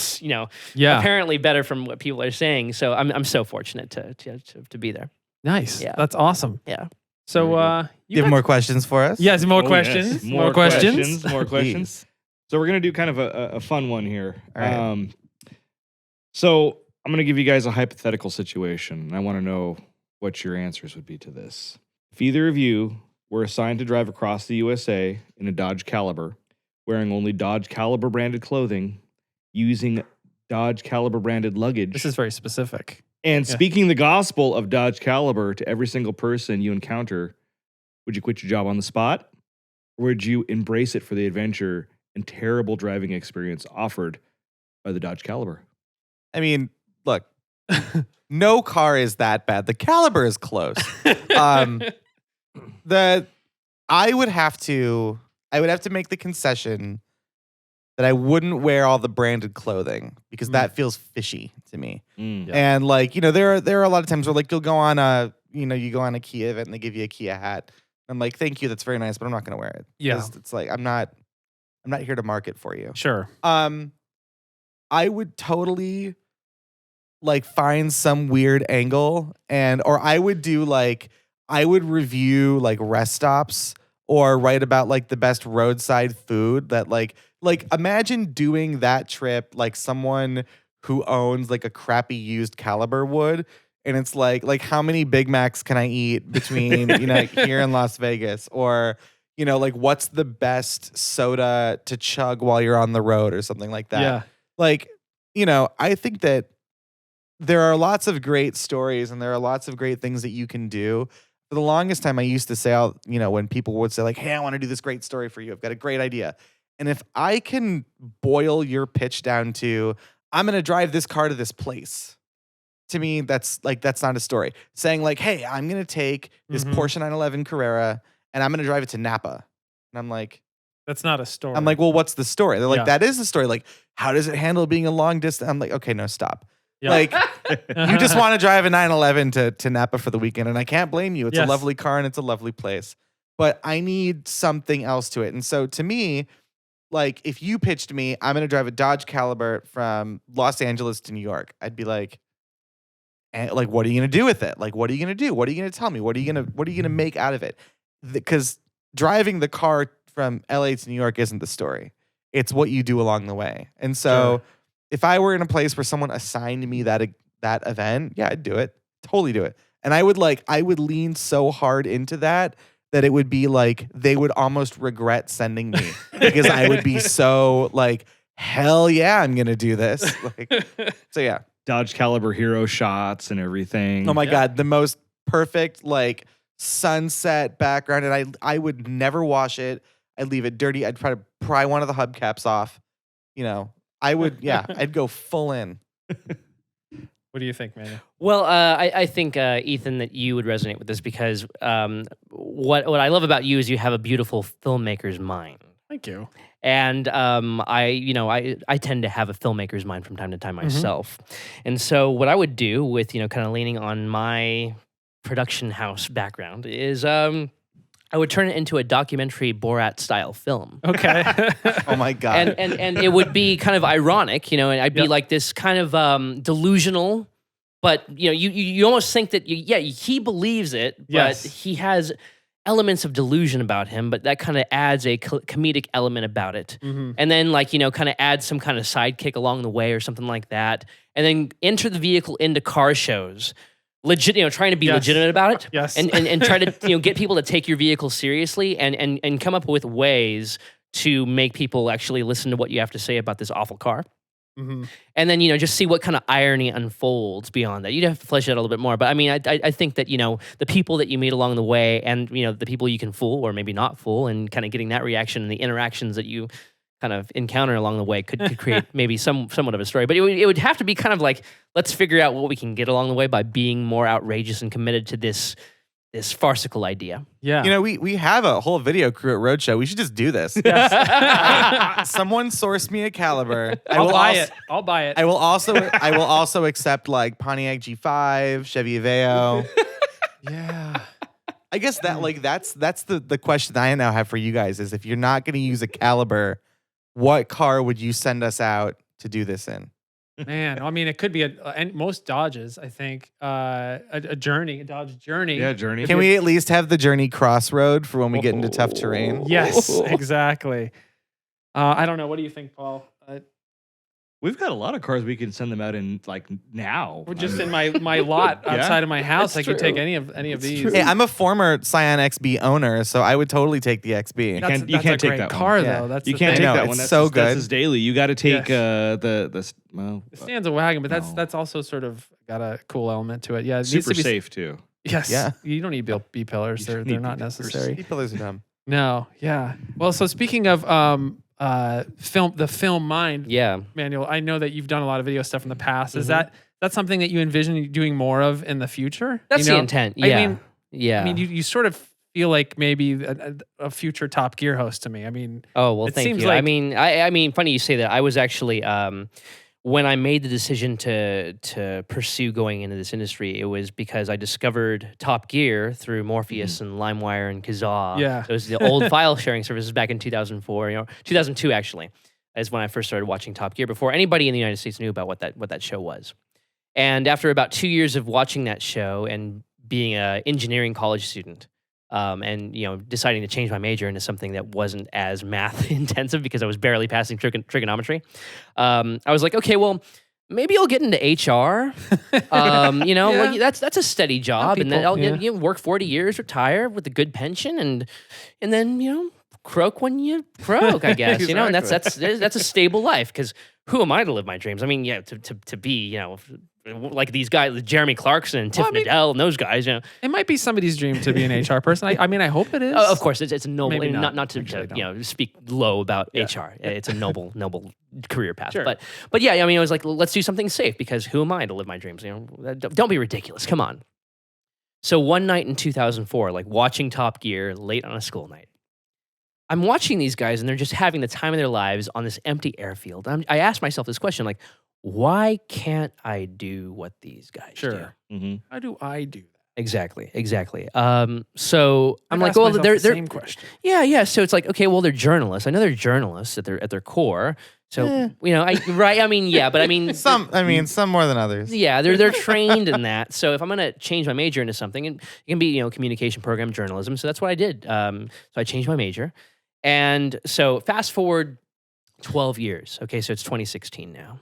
apparently better from what people are saying. So I'm so fortunate to be there. Nice. Yeah. That's awesome. Yeah. So you have more questions for us? Yes, more questions. Yes. More questions. Please. So we're gonna do kind of a fun one here. All right. So I'm gonna give you guys a hypothetical situation, and I want to know what your answers would be to this. If either of you were assigned to drive across the USA in a Dodge Caliber, wearing only Dodge Caliber branded clothing, using Dodge Caliber branded luggage, this is very specific. and speaking the gospel of Dodge Caliber to every single person you encounter, would you quit your job on the spot? Or would you embrace it for the adventure and terrible driving experience offered by the Dodge Caliber? I mean, look, no car is that bad. The Caliber is close. I would have to make the concession that I wouldn't wear all the branded clothing because that feels fishy to me. And there are a lot of times where you'll go on a Kia event and they give you a Kia hat. I'm like, thank you, that's very nice, but I'm not going to wear it. Yeah, it's like I'm not here to market for you. Sure. I would totally find some weird angle or I would review rest stops or write about the best roadside food that imagine doing that trip someone who owns a crappy used Caliber would, and it's like how many Big Macs can I eat between here in Las Vegas, or what's the best soda to chug while you're on the road or something like that. I think that there are lots of great stories and there are lots of great things that you can do. For the longest time, I used to say, when people would say hey, I want to do this great story for you. I've got a great idea. And if I can boil your pitch down to, I'm going to drive this car to this place, to me, that's not a story. Saying hey, I'm going to take this Porsche 911 Carrera and I'm going to drive it to Napa. And I'm like, that's not a story. I'm like, well, what's the story? They're like, that is the story. How does it handle being a long distance? I'm like, okay, no, stop. Yeah. You just want to drive a 911 to Napa for the weekend, and I can't blame you. It's a lovely car and it's a lovely place. But I need something else to it. And so to me, if you pitched me, I'm going to drive a Dodge Caliber from Los Angeles to New York, I'd be like, what are you going to do with it? What are you going to do? What are you going to tell me? What are you going to make out of it? Because driving the car from LA to New York isn't the story. It's what you do along the way. And so if I were in a place where someone assigned me that event, yeah, I'd do it. Totally do it. And I would lean so hard into that it would be like they would almost regret sending me because I would be so like, hell yeah, I'm gonna do this. Like, so yeah. Dodge Caliber hero shots and everything. Oh my God, the most perfect like sunset background, and I would never wash it. I'd leave it dirty. I'd try to pry one of the hubcaps off. You know, I would, yeah, I'd go full in. What do you think, man? Well, I think, Ethan, that you would resonate with this because what I love about you is you have a beautiful filmmaker's mind. Thank you. And I tend to have a filmmaker's mind from time to time myself. And so what I would do with, kind of leaning on my production house background is I would turn it into a documentary Borat style film. Okay. Oh my God. And it would be kind of ironic, and I'd be like this kind of delusional, but you almost think that he believes it, but Yes. he has elements of delusion about him, but that kind of adds a comedic element about it. And then kind of add some kind of sidekick along the way or something like that. And then enter the vehicle into car shows. Legit, trying to be legitimate about it, Yes. and try to get people to take your vehicle seriously, and come up with ways to make people actually listen to what you have to say about this awful car, and then just see what kind of irony unfolds beyond that. You'd have to flesh it out a little bit more, but I mean, I think that the people that you meet along the way, and the people you can fool or maybe not fool, and kind of getting that reaction and the interactions that you kind of encounter along the way could create maybe somewhat of a story. But it would have to be kind of like, let's figure out what we can get along the way by being more outrageous and committed to this farcical idea. Yeah. We have a whole video crew at Roadshow. We should just do this. Someone source me a Caliber. I'll buy it. I'll buy it. I will also accept like Pontiac G5, Chevy Aveo. Yeah. I guess that's the question I now have for you guys is, if you're not going to use a Caliber, what car would you send us out to do this in? Man, I mean, it could be and most Dodges, I think, a Dodge Journey. Yeah, Journey. Can we at least have the Journey Crossroad for when we get into tough terrain? Yes, exactly. I don't know. What do you think, Paul? We've got a lot of cars we can send them out in like now. Or just in my lot outside of my house, That's I could take true. any of these. true. Hey, I'm a former Scion XB owner, so I would totally take the XB. That's you can't a take great that car, one. though. Yeah. That's You the can't thing. take I know, that it's one. That's so his, That's good. his daily. You got to take Yes. well, It stands a wagon, but No. that's also sort of got a cool element to it. Yeah, it needs super to be, safe too. Yes. Yeah. You don't need B pillars. You They're need not B-pillars. necessary. Pillars are dumb. No. Yeah. Well, so speaking of the film mind, Yeah. Manuel, I know that you've done a lot of video stuff in the past. Is that something that you envision doing more of in the future? That's You the know? intent. Yeah. I mean, you sort of feel like maybe a future Top Gear host to me. I mean, Oh, well, It thank seems you. like- I mean, funny you say that. I was actually when I made the decision to pursue going into this industry, it was because I discovered Top Gear through Morpheus and LimeWire and Kazaa. Yeah. So it was the old file sharing services back in 2004, 2002 actually, is when I first started watching Top Gear, before anybody in the United States knew about what that show was. And after about 2 years of watching that show and being an engineering college student, and deciding to change my major into something that wasn't as math intensive because I was barely passing trigonometry, I was like, okay, well, maybe I'll get into HR. Like, that's a steady job, and then people- I'll work 40 years, retire with a good pension, and then croak when you croak, I guess. And that's a stable life, because who am I to live my dreams? I mean, to be like these guys, Jeremy Clarkson and Tiff Nadell and those guys. it might be somebody's dream to be an HR person. I mean, I hope it is. Of course, it's a noble, Maybe and not. not to Actually, speak low about Yeah. HR. It's a noble career path. Sure. But yeah, I mean, I was like, let's do something safe, because who am I to live my dreams? Don't be ridiculous. Come on. So one night in 2004, like watching Top Gear late on a school night, I'm watching these guys and they're just having the time of their lives on this empty airfield. I asked myself this question, like, why can't I do what these guys do? Sure. Mm-hmm. How do I do that? Exactly. So I'm I've like, asked well, myself they're the same question. yeah. So it's like, okay, well, they're journalists. I know they're journalists at their core. So I mean, yeah, but I mean, Some more than others. yeah, they're trained in that. So if I'm gonna change my major into something, it can be communication program journalism. So that's what I did. So I changed my major, and so fast forward 12 years. Okay, so it's 2016 now.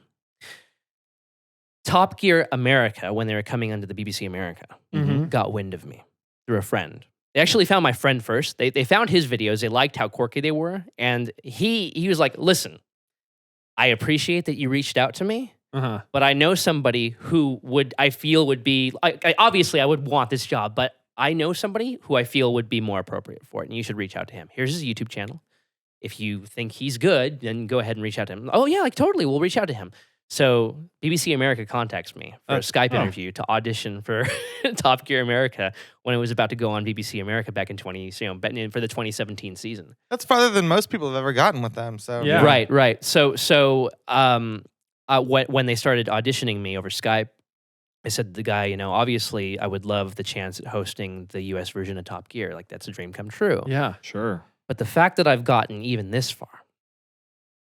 Top Gear America, when they were coming onto the BBC America, Mhm. got wind of me through a friend. They actually found my friend first. They found his videos. They liked how quirky they were. And he was like, listen, I appreciate that you reached out to me, Uh-huh. but I know somebody who I feel would be, obviously I would want this job, but I know somebody who I feel would be more appropriate for it, and you should reach out to him. Here's his YouTube channel. If you think he's good, then go ahead and reach out to him. Oh yeah, like totally, we'll reach out to him. So BBC America contacts me for a Skype interview to audition for Top Gear America when it was about to go on BBC America back in for the 2017 season. That's farther than most people have ever gotten with them. So Yeah. Right. So when they started auditioning me over Skype, I said to the guy, obviously I would love the chance at hosting the US version of Top Gear. Like that's a dream come true. Yeah. Sure. But the fact that I've gotten even this far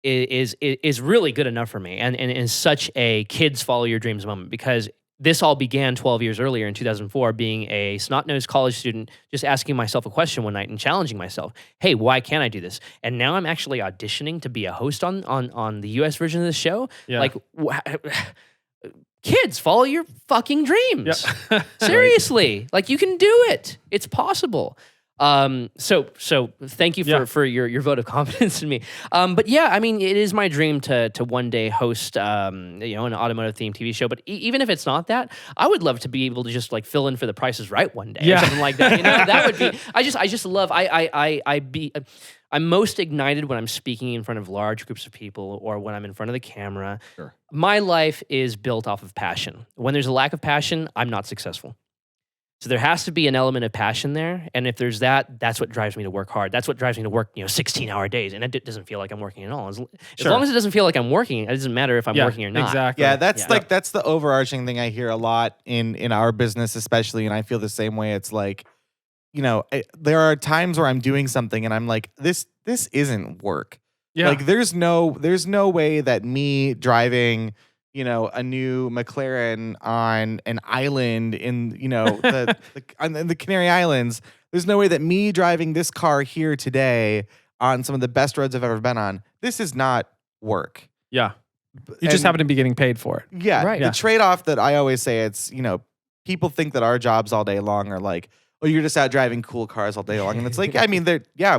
is really good enough for me, and is such a kids follow your dreams moment, because this all began 12 years earlier in 2004, being a snot-nosed college student, just asking myself a question one night and challenging myself. Hey, why can't I do this? And now I'm actually auditioning to be a host on the US version of the show. Yeah. Like, kids, follow your fucking dreams. Yeah. Seriously, like you can do it. It's possible. So thank you for your vote of confidence in me. But yeah, I mean, it is my dream to one day host, an automotive themed TV show. But even if it's not that, I would love to be able to just like fill in for The Price is Right one day or something like that. That would be. I just love. I'm most ignited when I'm speaking in front of large groups of people or when I'm in front of the camera. Sure. My life is built off of passion. When there's a lack of passion, I'm not successful. So there has to be an element of passion there. And if there's that's what drives me to work hard. That's what drives me to work, 16-hour days. And it doesn't feel like I'm working at all. As long as it doesn't feel like I'm working, it doesn't matter if I'm working or not. Exactly. Yeah, that's the overarching thing I hear a lot in our business, especially, and I feel the same way. It's like, there are times where I'm doing something and I'm like, this isn't work. Yeah. Like there's no way that me driving, a new McLaren on an island in, the Canary Islands, there's no way that me driving this car here today on some of the best roads I've ever been on, this is not work. Yeah. You just happen to be getting paid for it. Yeah. Right. The trade-off that I always say, it's, people think that our jobs all day long are like, oh, you're just out driving cool cars all day long. And it's like, I mean,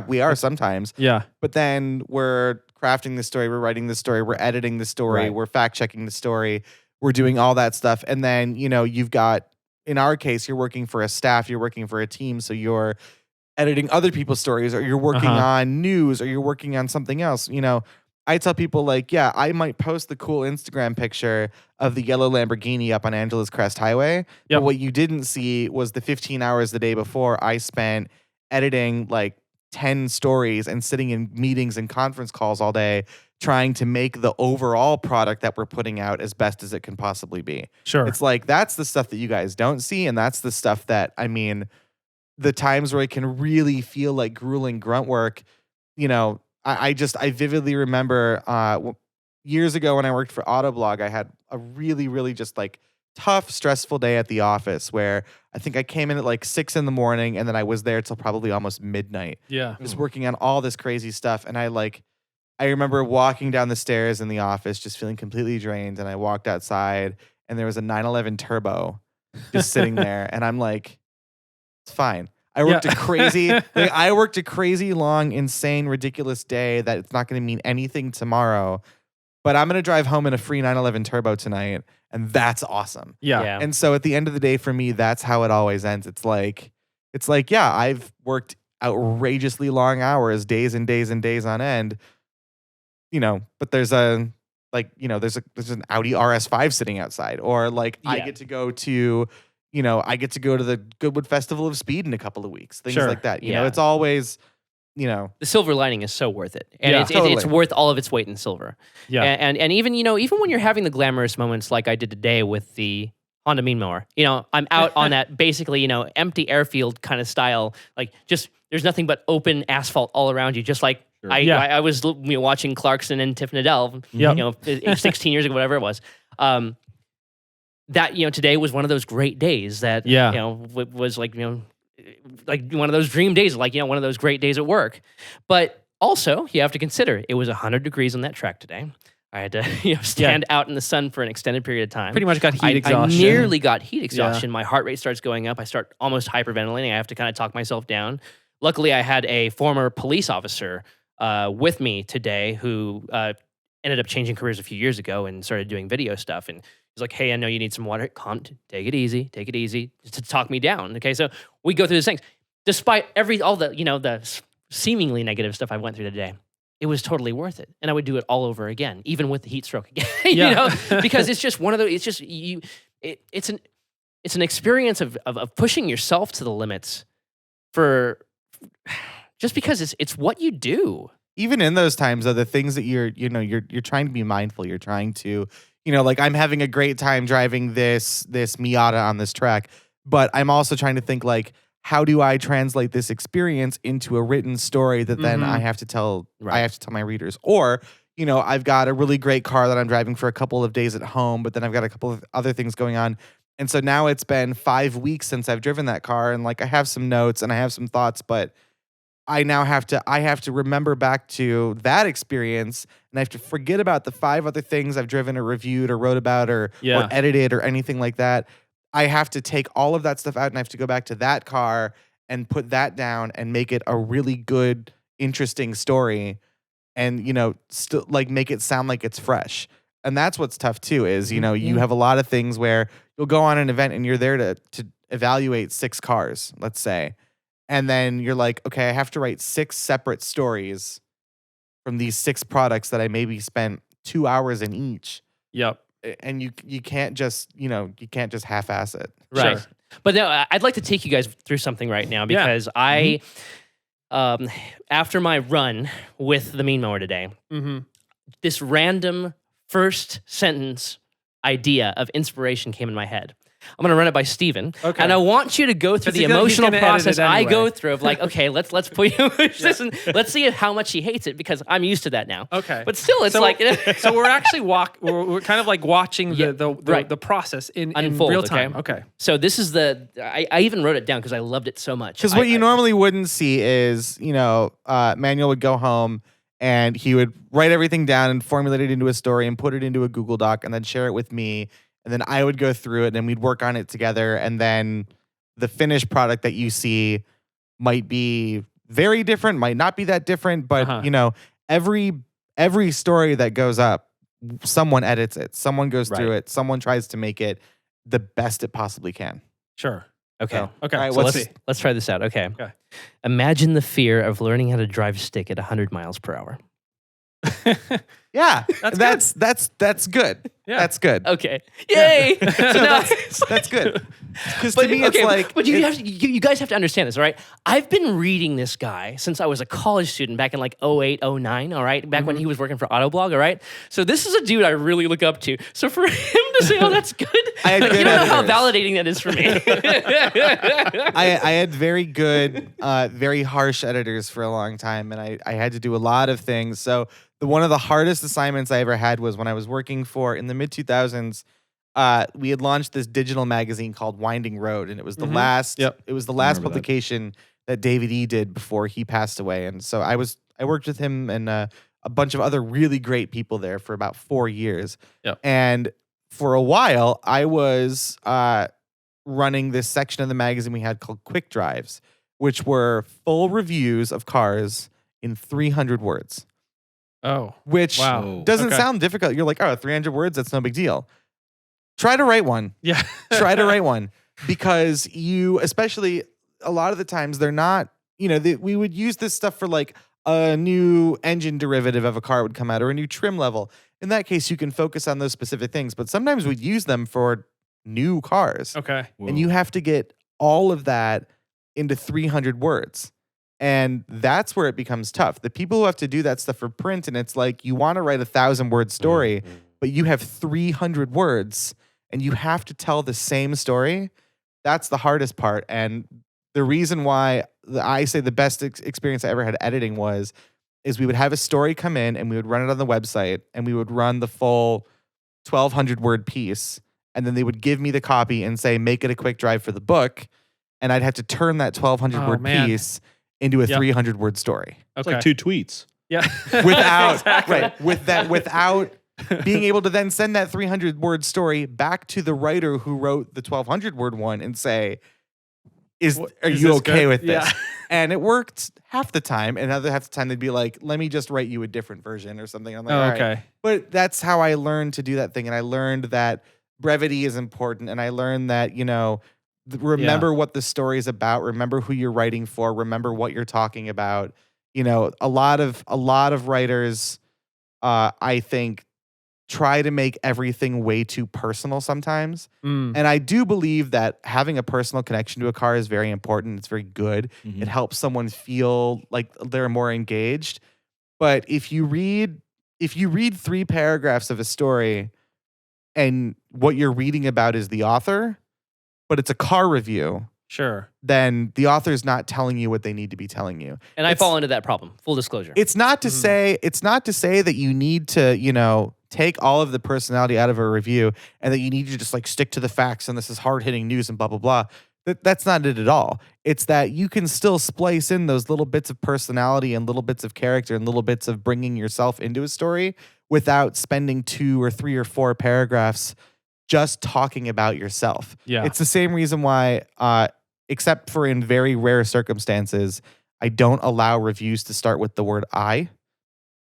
we are sometimes. Yeah. But then we're crafting the story, we're writing the story, we're editing the story, we're fact-checking the story, we're doing all that stuff. And then, you've got, in our case, you're working for a staff, you're working for a team, so you're editing other people's stories, or you're working on news, or you're working on something else. I tell people like, I might post the cool Instagram picture of the yellow Lamborghini up on Angeles Crest Highway. But what you didn't see was the 15 hours the day before I spent editing like 10 stories and sitting in meetings and conference calls all day trying to make the overall product that we're putting out as best as it can possibly be. Sure. It's like, that's the stuff that you guys don't see. And that's the stuff that, I mean, the times where it can really feel like grueling grunt work, I vividly remember years ago when I worked for Autoblog, I had a really, really just like tough, stressful day at the office where I think I came in at like 6 a.m. and then I was there till probably almost midnight. Yeah. Just working on all this crazy stuff. And I remember walking down the stairs in the office just feeling completely drained. And I walked outside and there was a 911 Turbo just sitting there. And I'm like, it's fine. I worked a crazy, long, insane, ridiculous day that it's not going to mean anything tomorrow. But I'm going to drive home in a free 911 Turbo tonight, and that's awesome. Yeah. And so at the end of the day, for me, that's how it always ends. It's like, yeah, I've worked outrageously long hours, days and days and days on end, but there's an Audi RS5 sitting outside, or like I get to go to, the Goodwood Festival of Speed in a couple of weeks, things like that. You know, it's always, the silver lining is so worth it, and totally. it's worth all of its weight in silver. Yeah. And even even when you're having the glamorous moments like I did today with the Honda Mean Mower, I'm out on that basically empty airfield kind of style, like just there's nothing but open asphalt all around you, just like I was watching Clarkson and Tiff Nadell, 16 years ago, whatever it was. That today was one of those great days that was like like one of those dream days, like one of those great days at work. But also you have to consider it was 100 degrees on that track today. I had to stand out in the sun for an extended period of time. Pretty much got heat I exhaustion. nearly got heat exhaustion. My heart rate starts going up. I start almost hyperventilating. I have to kind of talk myself down. Luckily, I had a former police officer with me today who ended up changing careers a few years ago and started doing video stuff. And he's like, hey, I know you need some water. Take it easy, to talk me down. Okay, so we go through these things. Despite all the, the seemingly negative stuff I went through today, it was totally worth it. And I would do it all over again, even with the heat stroke again, because it's just one of those, it's just, it's an experience of pushing yourself to the limits just because it's what you do. Even in those times, though, the things that you're trying to be mindful. You're trying to, like I'm having a great time driving this Miata on this track, but I'm also trying to think like, how do I translate this experience into a written story that then I have to tell? I have to tell my readers. Or, I've got a really great car that I'm driving for a couple of days at home, but then I've got a couple of other things going on. And so now it's been 5 weeks since I've driven that car, and like I have some notes and I have some thoughts, but I now have to remember back to that experience, and I have to forget about the 5 other things I've driven or reviewed or wrote about or edited or anything like that. I have to take all of that stuff out, and I have to go back to that car and put that down and make it a really good, interesting story, and still like make it sound like it's fresh. And that's what's tough too. Is you have a lot of things where you'll go on an event and you're there to evaluate 6 cars, let's say, and then you're like, okay, I have to write 6 separate stories from these 6 products that I maybe spent 2 hours in each. Yep. And you can't just half-ass it. Right. Sure. But no, I'd like to take you guys through something right now because I, after my run with the Mean Mower today, this random first sentence idea of inspiration came in my head. I'm going to run it by Steven. Okay. And I want you to go through the emotional process I go through of like, okay, let's push this and let's see how much he hates it because I'm used to that now. Okay. But still, it's so we're actually we're kind of like watching the process in real time. Okay. So this is I even wrote it down because I loved it so much. Because what you normally wouldn't see is, Manuel would go home and he would write everything down and formulate it into a story and put it into a Google Doc and then share it with me. And then I would go through it and then we'd work on it together. And then the finished product that you see might be very different, might not be that different. But, every story that goes up, someone edits it. Someone goes through it. Someone tries to make it the best it possibly can. Sure. Okay. So, okay. All right, let's see. Let's try this out. Okay. Imagine the fear of learning how to drive stick at 100 miles per hour. Yeah, that's good. Yeah. That's good. Okay. Yay! Yeah. So now that's good. Because to me, it's like. But you guys have to understand this, all right? I've been reading this guy since I was a college student back in like 08, 09, all right? Back when he was working for Autoblog, all right? So this is a dude I really look up to. So for him to say, oh, that's good, you don't know how validating that is for me. I had very good, very harsh editors for a long time, and I had to do a lot of things. So one of the hardest assignments I ever had was when I was working in the mid-2000s, we had launched this digital magazine called Winding Road, and it was the last publication that David E. did before he passed away. And so I worked with him and a bunch of other really great people there for about 4 years. Yep. And for a while, I was running this section of the magazine we had called Quick Drives, which were full reviews of cars in 300 words. Oh, which doesn't sound difficult. You're like, 300 words, that's no big deal. Try to write one. Yeah. Try to write one because especially a lot of the times they're not, we would use this stuff for like a new engine derivative of a car would come out or a new trim level. In that case, you can focus on those specific things, but sometimes we'd use them for new cars. Okay. Whoa. And you have to get all of that into 300 words. And that's where it becomes tough. The people who have to do that stuff for print, and it's like you want to write a 1,000-word story, but you have 300 words, and you have to tell the same story. That's the hardest part. And the reason why I say the best experience I ever had editing is we would have a story come in, and we would run it on the website, and we would run the full 1,200-word piece, and then they would give me the copy and say, make it a quick drive for the book, and I'd have to turn that 1,200-word piece into a 300-word story. It's like 2 tweets. Yeah. Without being able to then send that 300-word story back to the writer who wrote the 1,200-word one and say, are you this okay good? with this? Yeah. And it worked half the time, and other half the time they'd be like, let me just write you a different version or something. I'm like, Oh, all right. okay. But that's how I learned to do that thing. And I learned that brevity is important. And I learned that, remember what the story is about. Remember who you're writing for. Remember what you're talking about. A lot of writers, I think, try to make everything way too personal sometimes. Mm. And I do believe that having a personal connection to a car is very important. It's very good. Mhm. It helps someone feel like they're more engaged. But if you read 3 paragraphs of a story and what you're reading about is the author, but it's a car review, Sure. then the author's not telling you what they need to be telling you. And I fall into that problem. Full disclosure. It's not to say that you need to, take all of the personality out of a review and that you need to just like stick to the facts and this is hard-hitting news and blah blah blah. That's not it at all. It's that you can still splice in those little bits of personality and little bits of character and little bits of bringing yourself into a story without spending 2 or 3 or 4 paragraphs just talking about yourself. Yeah. It's the same reason why, except for in very rare circumstances, I don't allow reviews to start with the word I,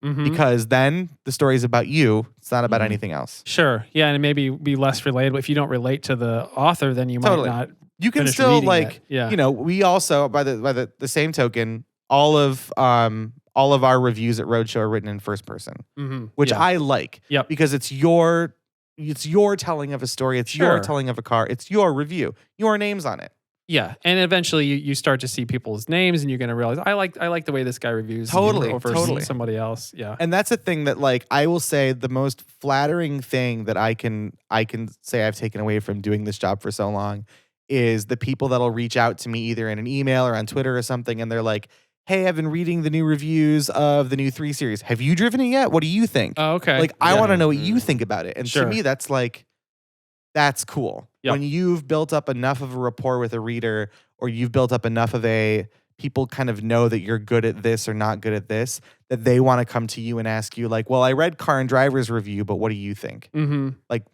Mhm. because then the story is about you. It's not about Mhm. anything else. Sure. Yeah, and maybe be less relatable. If you don't relate to the author, then you Totally. might not. You can Finish still reading like, it. Yeah. we also by the same token, all of our reviews at Roadshow are written in first person, Mm-hmm. which I like. Yep. Because it's your telling of a story. It's your Sure. telling of a car. It's your review. Your name's on it. Yeah, and eventually you start to see people's names, and you're going to realize I like the way this guy reviews Totally, over totally. somebody else. Yeah, And that's a thing that, like, I will say the most flattering thing that I can say I've taken away from doing this job for so long is the people that'll reach out to me either in an email or on Twitter or something, and they're like, "Hey, I've been reading the new reviews of the new 3 Series. Have you driven it yet? What do you think?" Oh, okay. Like, I Yeah. want to know what you think about it. And Sure. to me, that's like, that's cool. Yep. When you've built up enough of a rapport with a reader, or you've built up enough of people kind of know that you're good at this or not good at this, that they want to come to you and ask you like, well, I read Car and Driver's review, but what do you think? Mm-hmm. Like,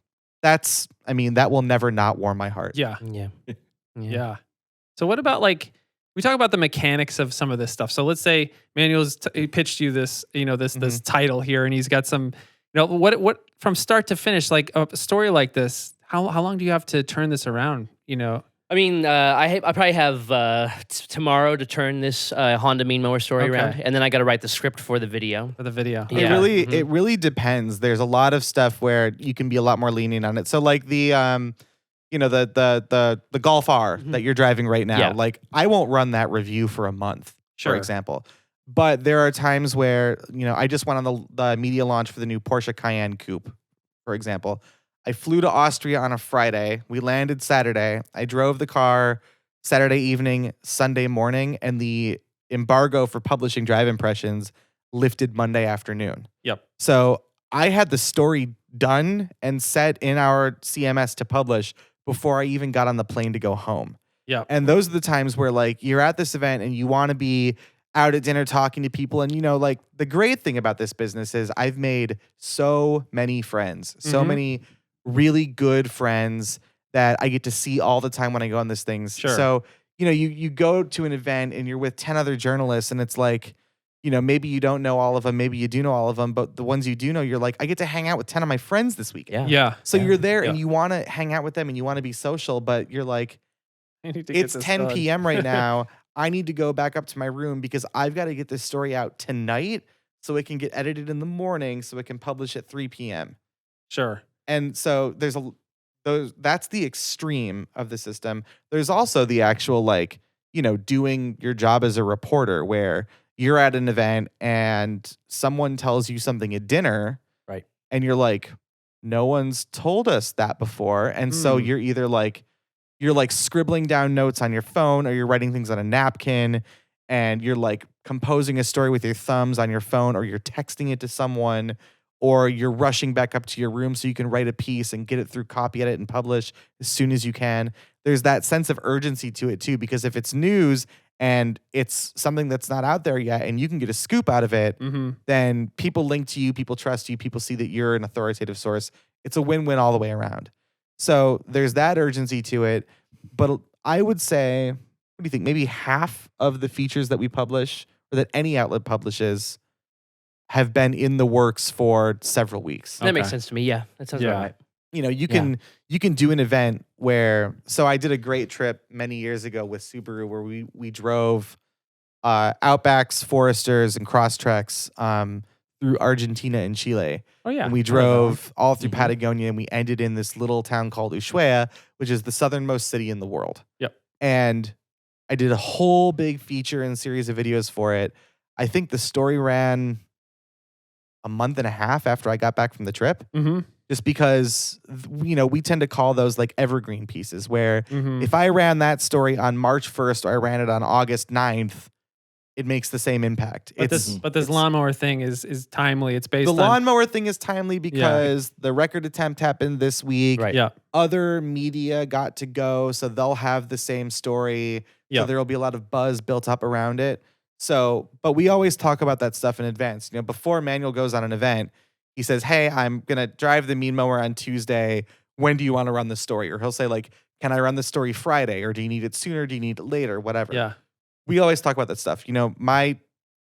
that will never not warm my heart. Yeah. Yeah. Yeah. So what about like we talk about the mechanics of some of this stuff. So let's say Manuel's he pitched you this, this title here, and he's got some, what from start to finish, like a story like this. How long do you have to turn this around? I mean, I probably have tomorrow to turn this Honda Mean Mower story Okay. around, and then I got to write the script for the video. For the video. Yeah. It really depends. There's a lot of stuff where you can be a lot more lenient on it. So like the the Golf R that you're driving right now, Yeah. like I won't run that review for a month, Sure. for example. But there are times where, I just went on the media launch for the new Porsche Cayenne Coupe, for example. I flew to Austria on a Friday. We landed Saturday. I drove the car Saturday evening, Sunday morning, and the embargo for publishing drive impressions lifted Monday afternoon. Yep. So I had the story done and set in our CMS to publish before I even got on the plane to go home. Yep. And those are the times where like you're at this event and you want to be out at dinner talking to people. And, like the great thing about this business is I've made so many friends, so Mhm. many really good friends that I get to see all the time when I go on these things. Sure. So, you go to an event and you're with 10 other journalists and it's like, maybe you don't know all of them, maybe you do know all of them, but the ones you do know, you're like, I get to hang out with 10 of my friends this weekend. Yeah. Yeah. So you're there Yeah. and you want to hang out with them and you want to be social, but you're like, I need to get it's this 10 done. p.m. right now. I need to go back up to my room because I've got to get this story out tonight so it can get edited in the morning so it can publish at 3 p.m. Sure. And so that's the extreme of the system. There's also the actual like, doing your job as a reporter where you're at an event and someone tells you something at dinner. Right. And you're like, no one's told us that before. And so Mm. you're either like, scribbling down notes on your phone or you're writing things on a napkin and you're like composing a story with your thumbs on your phone or you're texting it to someone or you're rushing back up to your room so you can write a piece and get it through copy edit and publish as soon as you can. There's that sense of urgency to it too, because if it's news and it's something that's not out there yet, and you can get a scoop out of it, then people link to you, people trust you, people see that you're an authoritative source. It's a win-win all the way around. So there's that urgency to it. But I would say, what do you think? Maybe half of the features that we publish or that any outlet publishes have been in the works for several weeks. That makes sense to me. Yeah, that sounds about right. You know, you can do an event where, so I did a great trip many years ago with Subaru where we drove Outbacks, Foresters, and Crosstreks through Argentina and Chile. Oh yeah. And we drove all through Patagonia, and we ended in this little town called Ushuaia, which is the southernmost city in the world. Yep. And I did a whole big feature and series of videos for it. I think the story ran a month and a half after I got back from the trip. Just because, you know, we tend to call those like evergreen pieces where if I ran that story on March 1st or I ran it on August 9th, it makes the same impact. But this lawnmower thing is timely. It's based the on... lawnmower thing is timely because the record attempt happened this week. Right. Yeah. Other media got to go, so they'll have the same story. So there will be a lot of buzz built up around it. So, but we always talk about that stuff in advance. You know, before Manuel goes on an event, he says, hey, I'm going to drive the Mean Mower on Tuesday. When do you want to run the story? Or he'll say, like, can I run the story Friday? Or do you need it sooner? Do you need it later? Whatever. Yeah. We always talk about that stuff. You know, my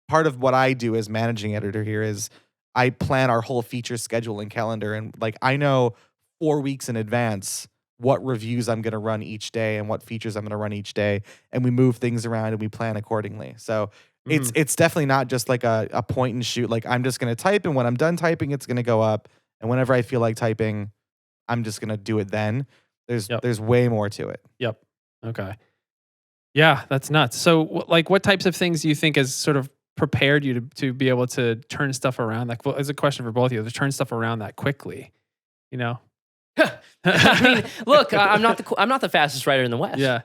part of what I do as managing editor here is I plan our whole feature schedule and calendar. And like, I know 4 weeks in advance what reviews I'm going to run each day and what features I'm going to run each day. And we move things around and we plan accordingly. So it's definitely not just like a point and shoot. Like I'm just going to type, and when I'm done typing, it's going to go up. And whenever I feel like typing, I'm just going to do it then. There's way more to it. Yep. Okay. Yeah, that's nuts. So like what types of things do you think has sort of prepared you to be able to turn stuff around? Like, well, it's a question for both of you, to turn stuff around that quickly, you know? I mean, look, I'm not the fastest writer in the West. Yeah.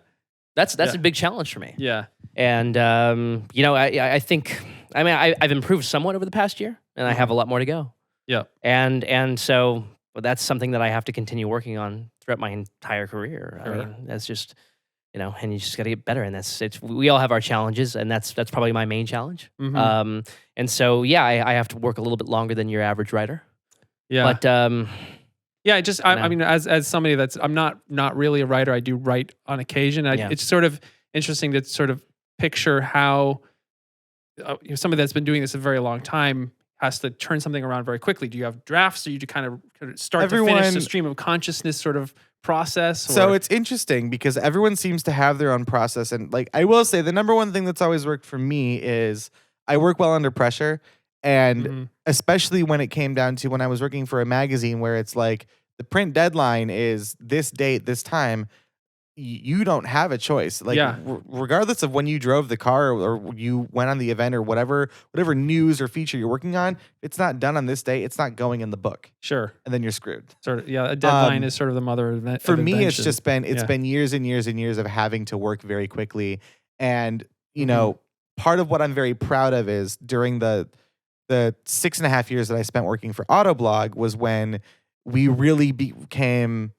That's a big challenge for me. Yeah. And, you know, I think, I mean, I've improved somewhat over the past year, and I have a lot more to go. Yeah. And so that's something that I have to continue working on throughout my entire career. Sure. I mean, that's just, you know, and you just got to get better. And we all have our challenges, and that's probably my main challenge. And so, yeah, I have to work a little bit longer than your average writer. Yeah. But, yeah, I mean, as somebody I'm not really a writer, I do write on occasion. It's sort of interesting to sort of picture how somebody that's been doing this a very long time has to turn something around very quickly. Do you have drafts, or you kind of start to finish the stream of consciousness sort of process? Or? So it's interesting because everyone seems to have their own process. And like, I will say the number one thing that's always worked for me is I work well under pressure. And especially when it came down to when I was working for a magazine where it's like the print deadline is this date, this time, you don't have a choice. Like regardless of when you drove the car or you went on the event or whatever news or feature you're working on, if it's not done on this day, it's not going in the book. Sure. And then you're screwed. Sort of, yeah. A deadline is sort of the mother of invention. For me, it's just been, been years and years and years of having to work very quickly. And, you know, part of what I'm very proud of is during the 6.5 years that I spent working for Autoblog was when we really became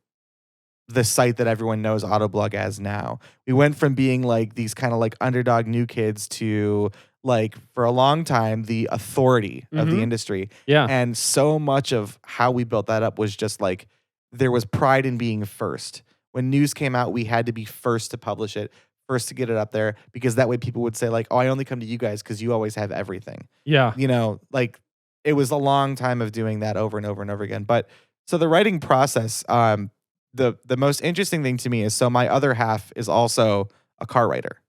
the site that everyone knows Autoblog as now. We went from being like these kind of like underdog new kids to like for a long time the authority of the industry. Yeah. And so much of how we built that up was just like there was pride in being first. When news came out, we had to be first to publish it, first to get it up there, because that way people would say like, oh, I only come to you guys because you always have everything. Yeah. You know, like it was a long time of doing that over and over and over again. But so the writing process, the most interesting thing to me is, so my other half is also a car writer.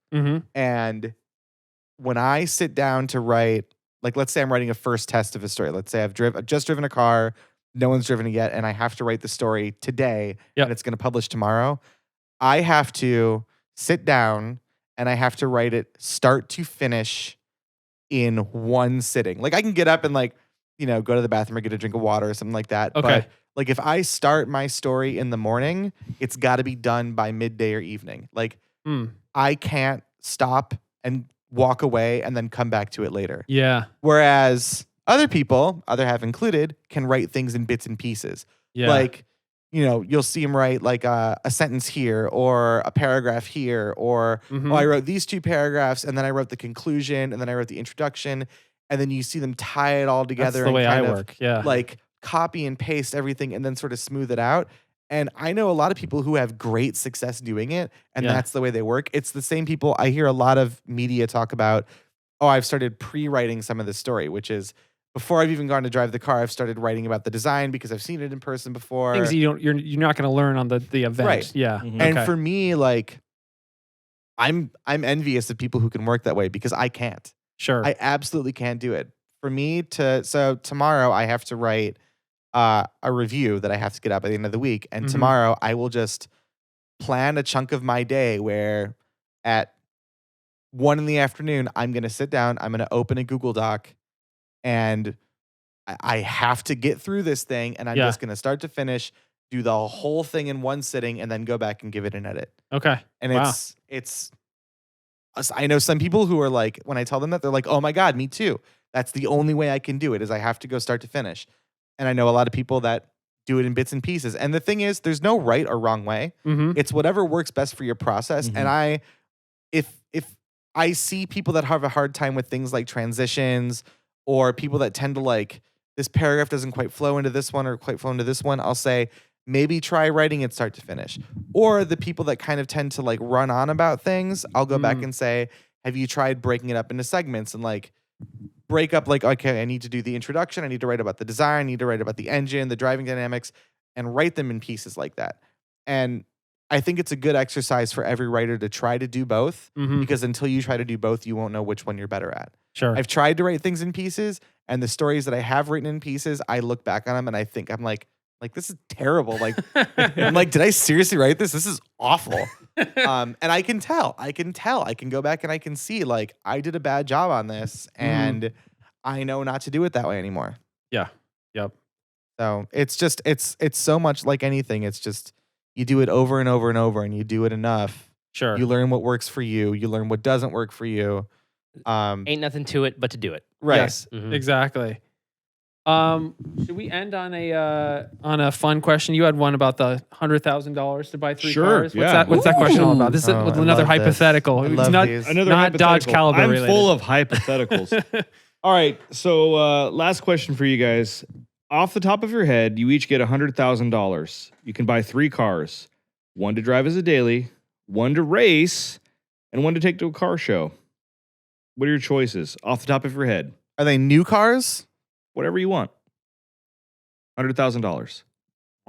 And when I sit down to write, like, let's say I'm writing a first test of a story. Let's say I've just driven a car, no one's driven it yet, and I have to write the story today, and it's going to publish tomorrow. I have to sit down and I have to write it start to finish in one sitting. Like I can get up and like, you know, go to the bathroom or get a drink of water or something like that. Okay. But like if I start my story in the morning, it's got to be done by midday or evening. Like I can't stop and walk away and then come back to it later. Yeah. Whereas other people, other half included, can write things in bits and pieces. Yeah. Like, you'll see him write like a sentence here or a paragraph here, or Mhm. oh, I wrote these 2 paragraphs and then I wrote the conclusion and then I wrote the introduction, and then you see them tie it all That's together the and way I kind of work. Yeah. like copy and paste everything and then sort of smooth it out. And I know a lot of people who have great success doing it, and Yeah. that's the way they work. It's the same people I hear a lot of media talk about. Oh, I've started pre-writing some of the story, which is before I've even gone to drive the car, I've started writing about the design because I've seen it in person before. Things you're not going to learn on the event. Right. Yeah. Mhm. And Okay. for me, like, I'm envious of people who can work that way because I can't. Sure. I absolutely can't do it. For me so tomorrow I have to write a review that I have to get out by the end of the week, and Mhm. tomorrow I will just plan a chunk of my day where at 1 in the afternoon I'm going to sit down, I'm going to open a Google Doc, and I have to get through this thing, and I'm Yeah. just going to start to finish do the whole thing in one sitting and then go back and give it an edit. Okay. And Wow. it's I know some people who are like, when I tell them that, they're like, oh my God, me too. That's the only way I can do it, is I have to go start to finish. And I know a lot of people that do it in bits and pieces. And the thing is, there's no right or wrong way. Mm-hmm. It's whatever works best for your process. Mhm. And if I see people that have a hard time with things like transitions, or people that tend to like, this paragraph doesn't quite flow into this one or quite flow into this one, I'll say, maybe try writing it start to finish. Or the people that kind of tend to like run on about things, I'll go back and say, have you tried breaking it up into segments and like break up, like, okay, I need to do the introduction, I need to write about the design, I need to write about the engine, the driving dynamics, and write them in pieces like that. And I think it's a good exercise for every writer to try to do both, Mm-hmm. because until you try to do both, you won't know which one you're better at. Sure. I've tried to write things in pieces, and the stories that I have written in pieces, I look back on them and I think I'm like this is terrible. Like, I'm like, did I seriously write this? This is awful. And I can tell. I can go back and I can see like I did a bad job on this, and I know not to do it that way anymore. Yeah. Yep. So it's just it's so much like anything. It's just you do it over and over and over, and you do it enough. Sure. You learn what works for you. You learn what doesn't work for you. Ain't nothing to it but to do it. Right. Yes. Mhm. Exactly. Should we end on a fun question? You had one about the $100,000 to buy 3 Sure, cars. yeah. What's that question all about? This is Oh, I another love this. hypothetical. I It's love not these. Another not Dodge hypothetical. Caliber I'm related. full of hypotheticals. All right. So last question for you guys. Off the top of your head, you each get $100,000. You can buy 3 cars. 1 to drive as a daily, 1 to race, and 1 to take to a car show. What are your choices off the top of your head? Are they new cars? Whatever you want. $100,000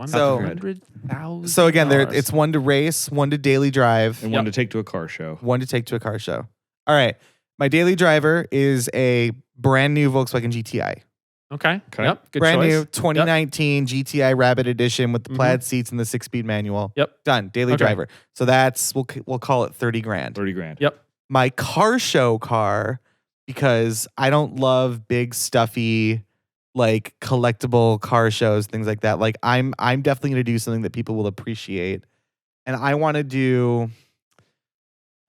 So- 100,000. So again, it's 1 to race, 1 to daily drive, and 1 to take to a car show. 1 to take to a car show. All right. My daily driver is a brand new Volkswagen GTI. Okay. Okay. Yep. Good Brand choice. new 2019 GTI Rabbit Edition with the Mhm. plaid seats and the 6-speed manual. Yep. Done. Daily Okay. driver. So that's we'll call it 30 grand. 30 grand. Yep. My car show car, because I don't love big stuffy like collectible car shows, things like that. Like I'm definitely going to do something that people will appreciate. And I want to do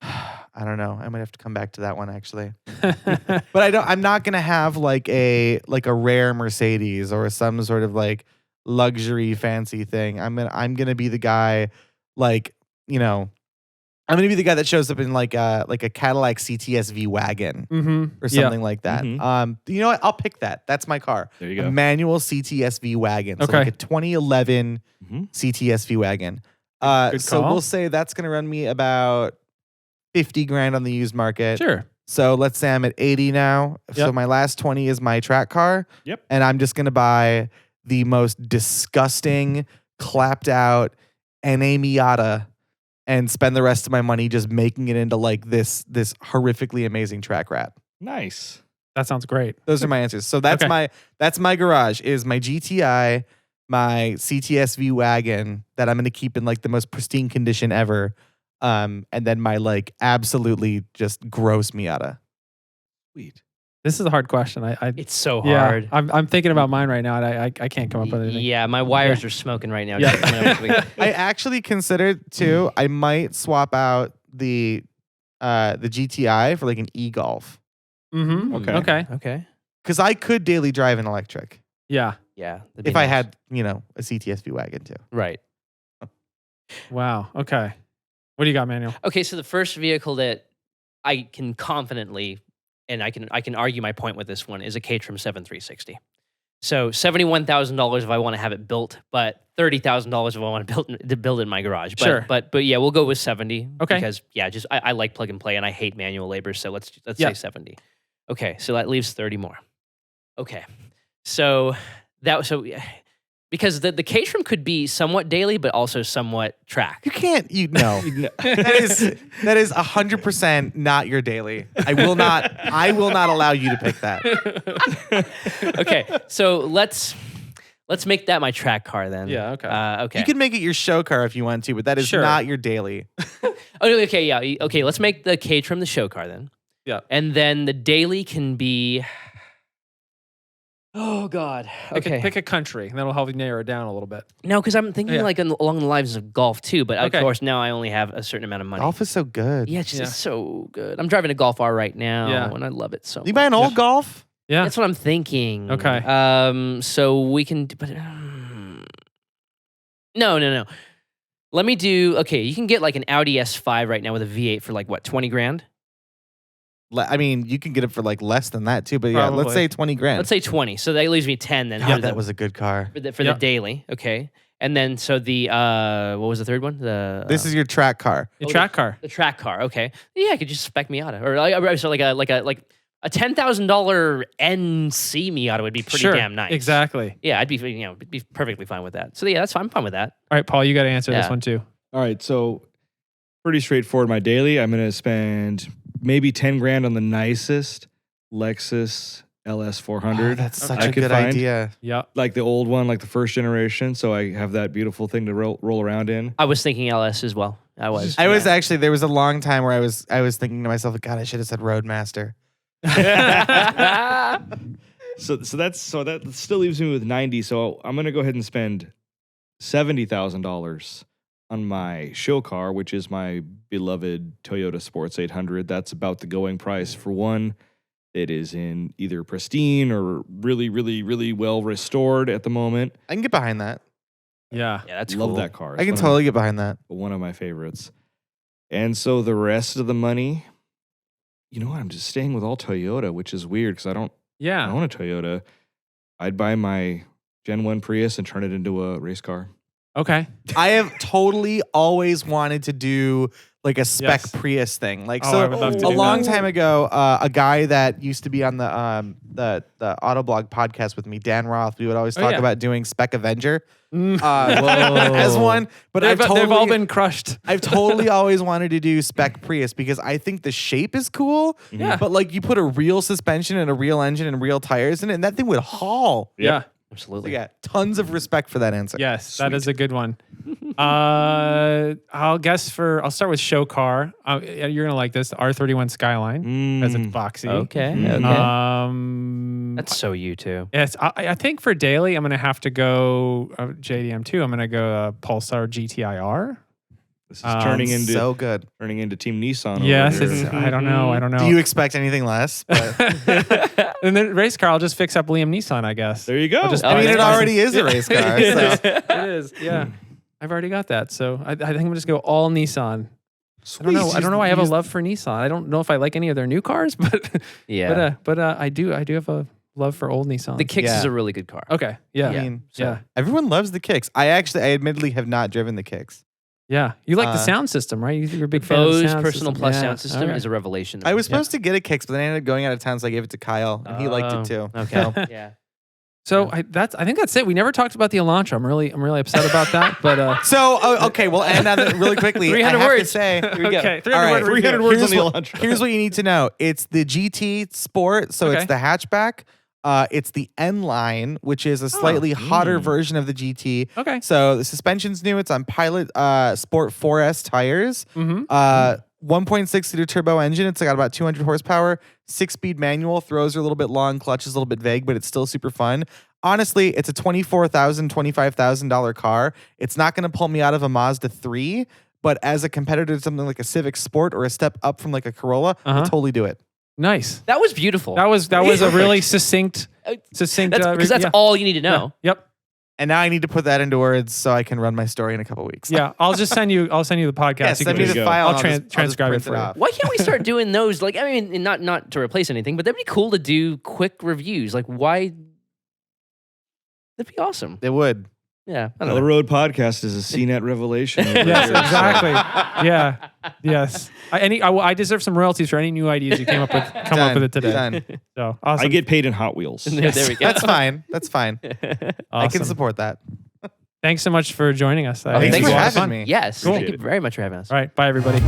I don't know. I might have to come back to that one actually. But I'm not going to have like a rare Mercedes or some sort of like luxury fancy thing. I'm going to be the guy like, I'm going to be the guy that shows up in like a Cadillac CTS-V wagon Mm-hmm. or something like that. Mhm. You know what? I'll pick that. That's my car. There you A go. manual CTS-V wagon. So Okay. like a 2011 Mhm. CTS-V wagon. Good So call. we'll say that's going to run me about 50 grand on the used market. Sure. So let's say I'm at 80 now. So Yep. my last 20 is my track car. Yep. And I'm just going to buy the most disgusting, clapped out NA Miata and spend the rest of my money just making it into like this horrifically amazing track wrap. Nice. That sounds great. Those are my answers. So that's Okay. my garage is my GTI, my CTS-V wagon that I'm going to keep in like the most pristine condition ever. And then my like absolutely just gross Miata. Sweet. This is a hard question. I It's so yeah, hard. I'm thinking about mine right now, and I can't come up with anything. Yeah, my wires are smoking right now. Yeah. I actually considered too, I might swap out the GTI for like an e-Golf. Mm-hmm. Okay. Okay. Okay. Because I could daily drive an electric Yeah. Yeah. that'd be if I nice. had, a CTS-V wagon too. Right. Wow. Okay. What do you got, Manuel? Okay, so the first vehicle that I can confidently, and I can argue my point with this one, is a Caterham 7360. So $71,000 if I want to have it built, but $30,000 if I want to build it in my garage. But, Sure. But yeah, we'll go with 70. Okay. Because just I like plug and play and I hate manual labor, so let's Yeah. say 70. Okay, so that leaves 30 more. Okay, so because the Caterham could be somewhat daily, but also somewhat track. You can't. No. that is 100% not your daily. I will not allow you to pick that. Okay, so let's make that my track car then. Yeah, okay. Okay. You can make it your show car if you want to, but that is Sure. not your daily. Okay, yeah. Okay, let's make the Caterham the show car then. Yeah. And then the daily can be. Oh God. Okay. Pick a country, and that'll help you narrow it down a little bit. No, because I'm thinking Yeah. like along the lines of golf too. But Okay. of course now I only have a certain amount of money. Golf is so good. Yeah, it's just Yeah. so good. I'm driving a Golf R right now, Yeah. and I love it so You much. buy an old Golf? Yeah. That's what I'm thinking. Okay. So we can. But no. Let me do. Okay, you can get like an Audi S5 right now with a V8 for like what, 20 grand? I mean, you can get it for like less than that too, but yeah, let's Probably. say 20 grand. Let's say 20. So that leaves me 10 then. God, for that the- was a good car. for the daily. Okay, and then so the what was the third one? The This is your track car. Your track car. the track car. Okay, yeah, I could just spec Miata or so like a $10,000 NC Miata would be pretty Sure. damn nice. Exactly. Yeah, I'd be perfectly fine with that. So yeah, that's fine. I'm fine with that. All right, Paul, you got to answer this Yeah. one too. All right, so pretty straightforward. My daily, I'm going to spend maybe 10 grand on the nicest Lexus LS 400. That's such Okay. a I could good find. idea. Yep. Like the old one, like the first generation. So I have that beautiful thing to roll around in. I was thinking LS as well. I was. I was actually, there was a long time where I was thinking to myself, God, I should have said Roadmaster. So that still leaves me with 90. So I'm going to go ahead and spend $70,000 on my show car, which is my beloved Toyota Sports 800. That's about the going price for one. It is in either pristine or really, really, really well restored at the moment. I can get behind that. Yeah. Yeah, that's Love cool. that car. I can It's totally get behind that. one of my favorites. And so the rest of the money, you know what? I'm just staying with all Toyota, which is weird because I don't Yeah. own a Toyota. I'd buy my Gen 1 Prius and turn it into a race car. Okay. I have totally always wanted to do like a spec Yes. Prius thing. Like Oh, so I would love to a do long that. time ago, a guy that used to be on the Autoblog podcast with me, Dan Roth, we would always Oh, talk yeah. about doing Spec Avenger Mm. as one. But They've all been crushed. I've totally always wanted to do spec Prius because I think the shape is cool. Yeah. But like you put a real suspension and a real engine and real tires in it, and that thing would haul. Yeah. So Absolutely. yeah, tons of respect for that answer. Yes, that is a good one. I'll start with show car. You're gonna like this, the R31 Skyline, as it's boxy. Okay. Mm. Okay. That's so you too. Yes, I think for daily, I'm gonna have to go JDM too. I'm gonna go Pulsar GTIR. This is turning into So good. Team Nissan. over Yes, here. it's, I don't know. Do you expect anything less? But, And then race car, I'll just fix up Liam Neeson, I guess. There you go. I'll just- I mean, that's it awesome. already is a race car. It So. is. It is. Yeah, I've already got that. So I think I'm gonna just go all Nissan. I don't know. I don't know. I have a love for Nissan. I don't know if I like any of their new cars, but Yeah. but I do have a love for old Nissan. The Kicks Yeah. is a really good car. Okay. Yeah. I Yeah. mean, Yeah. everyone loves the Kicks. I admittedly have not driven the Kicks. You like the Uh, sound system, right? You're a big fan of the Bose sound Personal system. Plus Yeah. sound system Okay. is a revelation. I was supposed to get a Kicks, but then I ended up going out of town, so I gave it to Kyle, and he liked it too. Okay. So- Yeah. So I think that's it. We never talked about the Elantra. I'm really upset about that. But So, okay, we'll end on that really quickly. 300 I have to words. say, Here we go. okay, 300 All right, word review. 300 words on Here's the what- Elantra. here's what you need to know. It's the GT Sport, so Okay. it's the hatchback. It's the N line, which is a slightly hotter version of the GT. Okay. So the suspension's new. It's on Pilot Sport 4S tires. Mm-hmm. 1.6 liter turbo engine. It's got about 200 horsepower. 6-speed manual. Throws are a little bit long. Clutch is a little bit vague, but it's still super fun. Honestly, it's a $24,000, $25,000 car. It's not going to pull me out of a Mazda 3, but as a competitor to something like a Civic Sport or a step up from like a Corolla, I'll totally do it. Nice. That was beautiful. That was a really succinct. Because that's yeah. all you need to know. Yep. And now I need to put that into words so I can run my story in a couple weeks. Yeah, I'll send you the podcast. Yeah, You send can me just- the file. I'll and just transcribe print it for you. off. Why can't we start doing those? Like, I mean, not to replace anything, but that'd be cool to do quick reviews. Like, why? That'd be awesome. It would. Yeah. I The don't know. Road Podcast is a CNET revelation. over Yes, here, so- exactly. Yeah. Yes. I deserve some royalties for any new ideas you came up with. Come up with it today. Done. So awesome. I get paid in Hot Wheels. There we go. That's fine. That's fine. I Awesome. can support that. Thanks so much for joining us. I Oh, think thanks it was for a lot of having fun. me. Yes. Cool. Thank you very much for having us. All right. Bye, everybody.